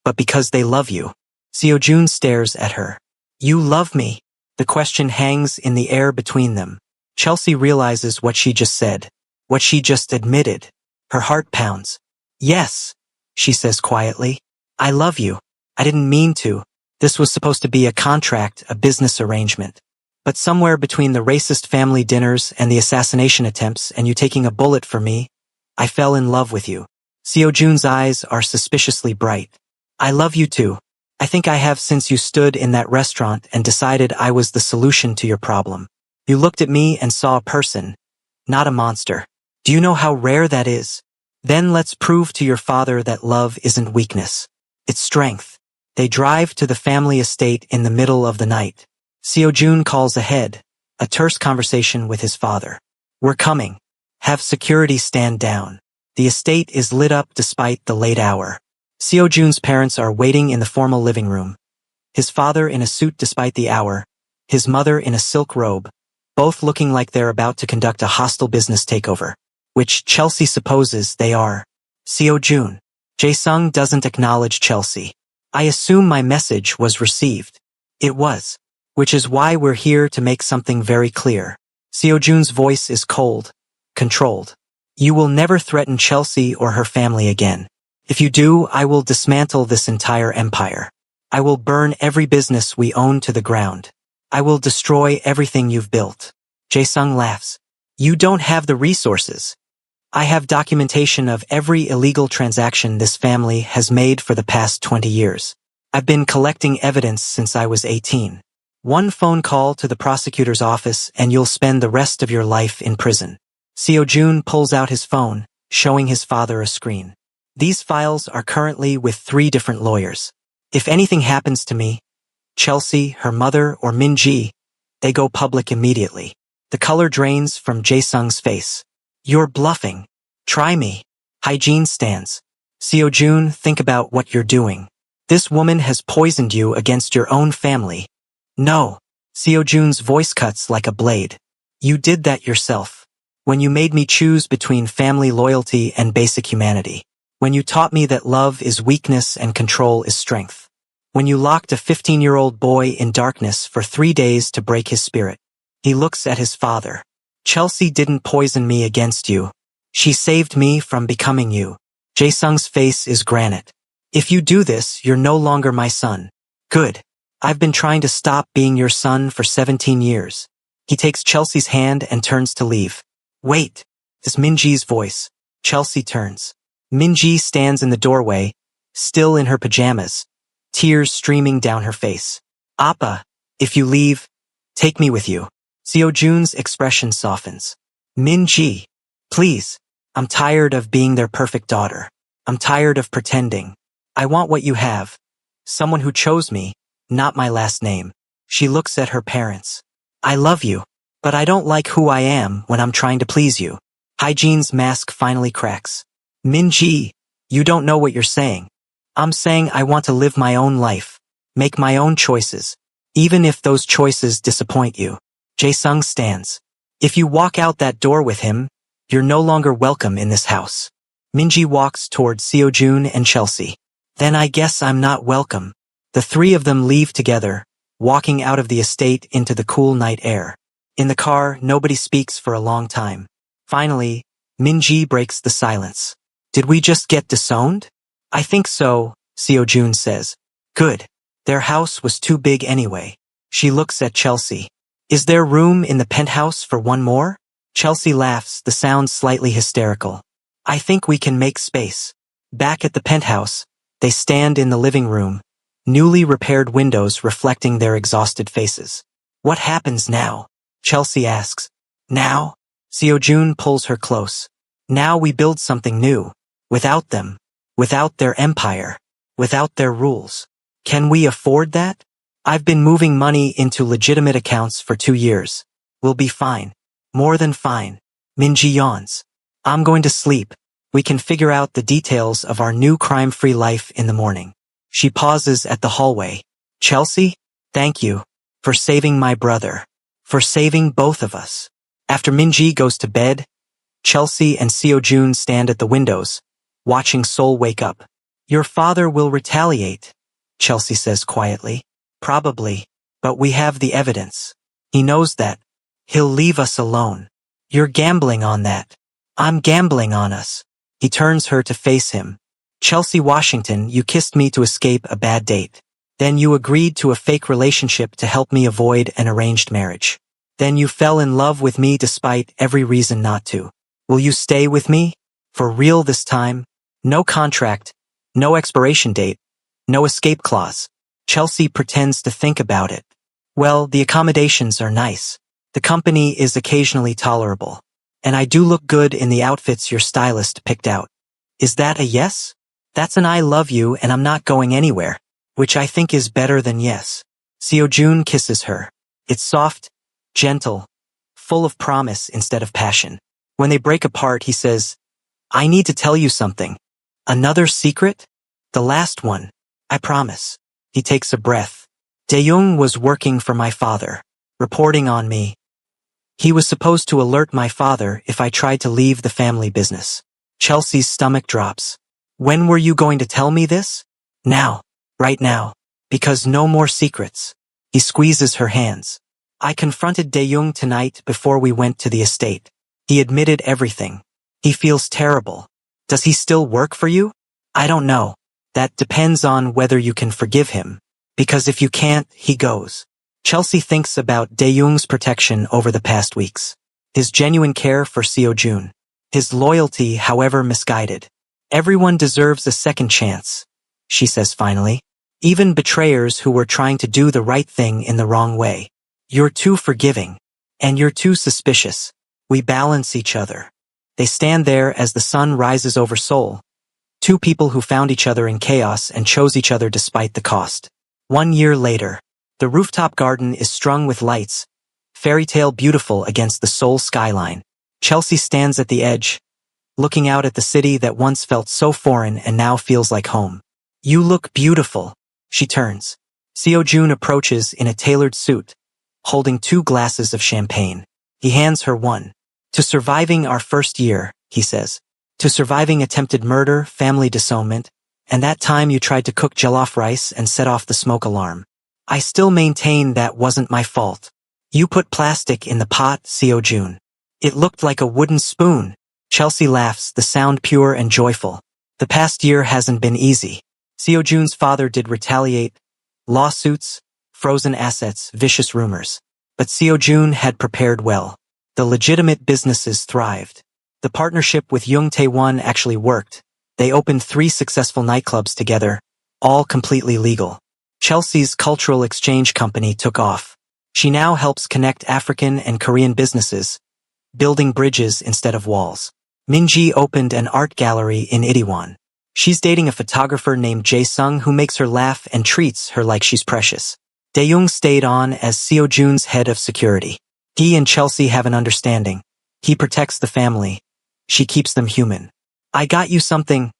S1: But because they love you. Seo Jun stares at her. You love me? The question hangs in the air between them. Chelsea realizes what she just said. What she just admitted. Her heart pounds. Yes, she says quietly. I love you. I didn't mean to. This was supposed to be a contract, a business arrangement. But somewhere between the racist family dinners and the assassination attempts and you taking a bullet for me, I fell in love with you. Seo Jun's eyes are suspiciously bright. I love you too. I think I have since you stood in that restaurant and decided I was the solution to your problem. You looked at me and saw a person, not a monster. Do you know how rare that is? Then let's prove to your father that love isn't weakness. It's strength. They drive to the family estate in the middle of the night. Seo Jun calls ahead, a terse conversation with his father. We're coming. Have security stand down. The estate is lit up despite the late hour. Seo Jun's parents are waiting in the formal living room. His father in a suit despite the hour, his mother in a silk robe, both looking like they're about to conduct a hostile business takeover, which Chelsea supposes they are. Seo Jun. Jae-sung doesn't acknowledge Chelsea. I assume my message was received. It was. Which is why we're here to make something very clear. Seo Jun's voice is cold, controlled. You will never threaten Chelsea or her family again. If you do, I will dismantle this entire empire. I will burn every business we own to the ground. I will destroy everything you've built. Jae-sung laughs. You don't have the resources. I have documentation of every illegal transaction this family has made for the past 20 years. I've been collecting evidence since I was 18. One phone call to the prosecutor's office and you'll spend the rest of your life in prison. Seo Jun pulls out his phone, showing his father a screen. These files are currently with 3 different lawyers. If anything happens to me, Chelsea, her mother, or Minji, they go public immediately. The color drains from Jae-sung's face. You're bluffing. Try me. Hygiene stands. Seo Jun, think about what you're doing. This woman has poisoned you against your own family. No. Seo Jun's voice cuts like a blade. You did that yourself. When you made me choose between family loyalty and basic humanity. When you taught me that love is weakness and control is strength. When you locked a 15-year-old boy in darkness for 3 days to break his spirit. He looks at his father. Chelsea didn't poison me against you. She saved me from becoming you. Jae-sung's face is granite. If you do this, you're no longer my son. Good. I've been trying to stop being your son for 17 years. He takes Chelsea's hand and turns to leave. Wait. Is Minji's voice. Chelsea turns. Minji stands in the doorway, still in her pajamas, tears streaming down her face. Appa, if you leave, take me with you. Seo Jun's expression softens. Minji, please. I'm tired of being their perfect daughter. I'm tired of pretending. I want what you have. Someone who chose me, not my last name. She looks at her parents. I love you, but I don't like who I am when I'm trying to please you. Hygiene's mask finally cracks. Minji, you don't know what you're saying. I'm saying I want to live my own life, make my own choices, even if those choices disappoint you. Jae-sung stands. If you walk out that door with him, you're no longer welcome in this house. Minji walks toward Seo Jun and Chelsea. Then I guess I'm not welcome. The three of them leave together, walking out of the estate into the cool night air. In the car, nobody speaks for a long time. Finally, Minji breaks the silence. Did we just get disowned? I think so, Seo-jun says. Good. Their house was too big anyway. She looks at Chelsea. Is there room in the penthouse for one more? Chelsea laughs, the sound slightly hysterical. I think we can make space. Back at the penthouse, they stand in the living room, newly repaired windows reflecting their exhausted faces. What happens now? Chelsea asks. Now? Seo-jun pulls her close. Now we build something new. Without them. Without their empire. Without their rules. Can we afford that? I've been moving money into legitimate accounts for 2 years. We'll be fine. More than fine. Minji yawns. I'm going to sleep. We can figure out the details of our new crime-free life in the morning. She pauses at the hallway. Chelsea, thank you. For saving my brother. For saving both of us. After Minji goes to bed, Chelsea and Seo-jun stand at the windows, watching Sol wake up. Your father will retaliate, Chelsea says quietly. Probably, but we have the evidence. He knows that. He'll leave us alone. You're gambling on that. I'm gambling on us. He turns her to face him. Chelsea Washington, you kissed me to escape a bad date. Then you agreed to a fake relationship to help me avoid an arranged marriage. Then you fell in love with me despite every reason not to. Will you stay with me? For real this time? No contract, no expiration date, no escape clause. Chelsea pretends to think about it. Well, the accommodations are nice. The company is occasionally tolerable. And I do look good in the outfits your stylist picked out. Is that a yes? That's an I love you and I'm not going anywhere. Which I think is better than yes. Seo-jun kisses her. It's soft, gentle, full of promise instead of passion. When they break apart, he says, I need to tell you something. Another secret? The last one. I promise. He takes a breath. Dae-young was working for my father, reporting on me. He was supposed to alert my father if I tried to leave the family business. Chelsea's stomach drops. When were you going to tell me this? Now. Right now. Because no more secrets. He squeezes her hands. I confronted Dae-young tonight before we went to the estate. He admitted everything. He feels terrible. Does he still work for you? I don't know. That depends on whether you can forgive him. Because if you can't, he goes. Chelsea thinks about Dae-young's protection over the past weeks. His genuine care for Seo-jun. His loyalty, however misguided. Everyone deserves a second chance, she says finally. Even betrayers who were trying to do the right thing in the wrong way. You're too forgiving. And you're too suspicious. We balance each other. They stand there as the sun rises over Seoul. Two people who found each other in chaos and chose each other despite the cost. 1 year later. The rooftop garden is strung with lights, fairy tale beautiful against the Seoul skyline. Chelsea stands at the edge, looking out at the city that once felt so foreign and now feels like home. You look beautiful. She turns. Seo-jun approaches in a tailored suit, holding 2 glasses of champagne. He hands her one. To surviving our first year, he says. To surviving attempted murder, family disownment, and that time you tried to cook jollof rice and set off the smoke alarm. I still maintain that wasn't my fault. You put plastic in the pot, Seo-jun. It looked like a wooden spoon. Chelsea laughs, the sound pure and joyful. The past year hasn't been easy. Seo-jun's father did retaliate. Lawsuits, frozen assets, vicious rumors. But Seo-jun had prepared well. The legitimate businesses thrived. The partnership with Young Tae-won actually worked. They opened 3 successful nightclubs together, all completely legal. Chelsea's cultural exchange company took off. She now helps connect African and Korean businesses, building bridges instead of walls. Minji opened an art gallery in Itaewon. She's dating a photographer named Jae-sung who makes her laugh and treats her like she's precious. Dae-young stayed on as Seo-jun's head of security. He and Chelsea have an understanding. He protects the family. She keeps them human. I got you something,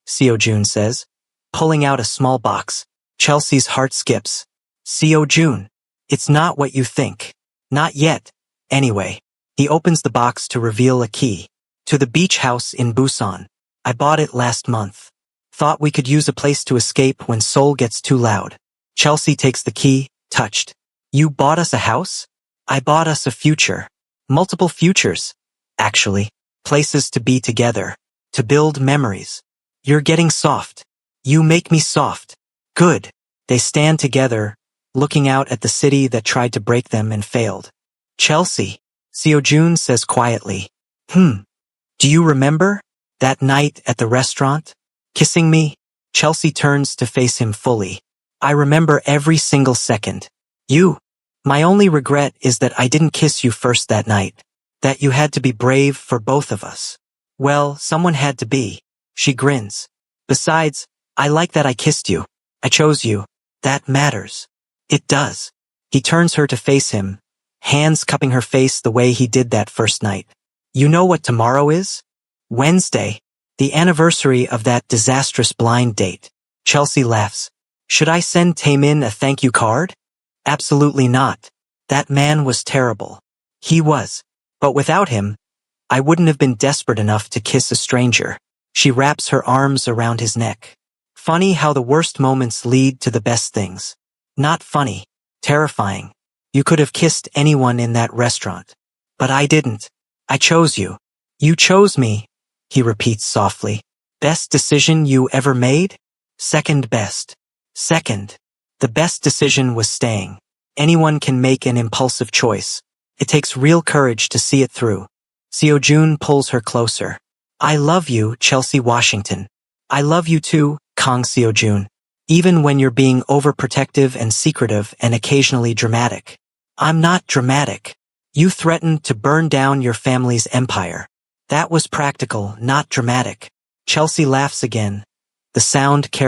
S1: Seo-jun says, pulling out a small box. Chelsea's heart skips. Seo-jun. It's not what you think. Not yet. Anyway. He opens the box to reveal a key. To the beach house in Busan. I bought it last month. Thought we could use a place to escape when Seoul gets too loud. Chelsea takes the key, touched. You bought us a house? I bought us a future. Multiple futures, actually. Places to be together. To build memories. You're getting soft. You make me soft. Good. They stand together, looking out at the city that tried to break them and failed. Chelsea, Seo-jun says quietly. Do you remember? That night at the restaurant? Kissing me? Chelsea turns to face him fully. I remember every single second. You. My only regret is that I didn't kiss you first that night. That you had to be brave for both of us. Well, someone had to be. She grins. Besides, I like that I kissed you. I chose you. That matters. It does. He turns her to face him, hands cupping her face the way he did that first night. You know what tomorrow is? Wednesday. The anniversary of that disastrous blind date. Chelsea laughs. Should I send Taemin a thank you card? Absolutely not. That man was terrible. He was. But without him, I wouldn't have been desperate enough to kiss a stranger. She wraps her arms around his neck. Funny how the worst moments lead to the best things. Not funny. Terrifying. You could have kissed anyone in that restaurant. But I didn't. I chose you. You chose me, he repeats softly. Best decision you ever made? Second best. Second. The best decision was staying. Anyone can make an impulsive choice. It takes real courage to see it through. Seo-jun pulls her closer. I love you, Chelsea Washington. I love you too, Kang Seo-jun. Even when you're being overprotective and secretive and occasionally dramatic. I'm not dramatic. You threatened to burn down your family's empire. That was practical, not dramatic. Chelsea laughs again. The sound carries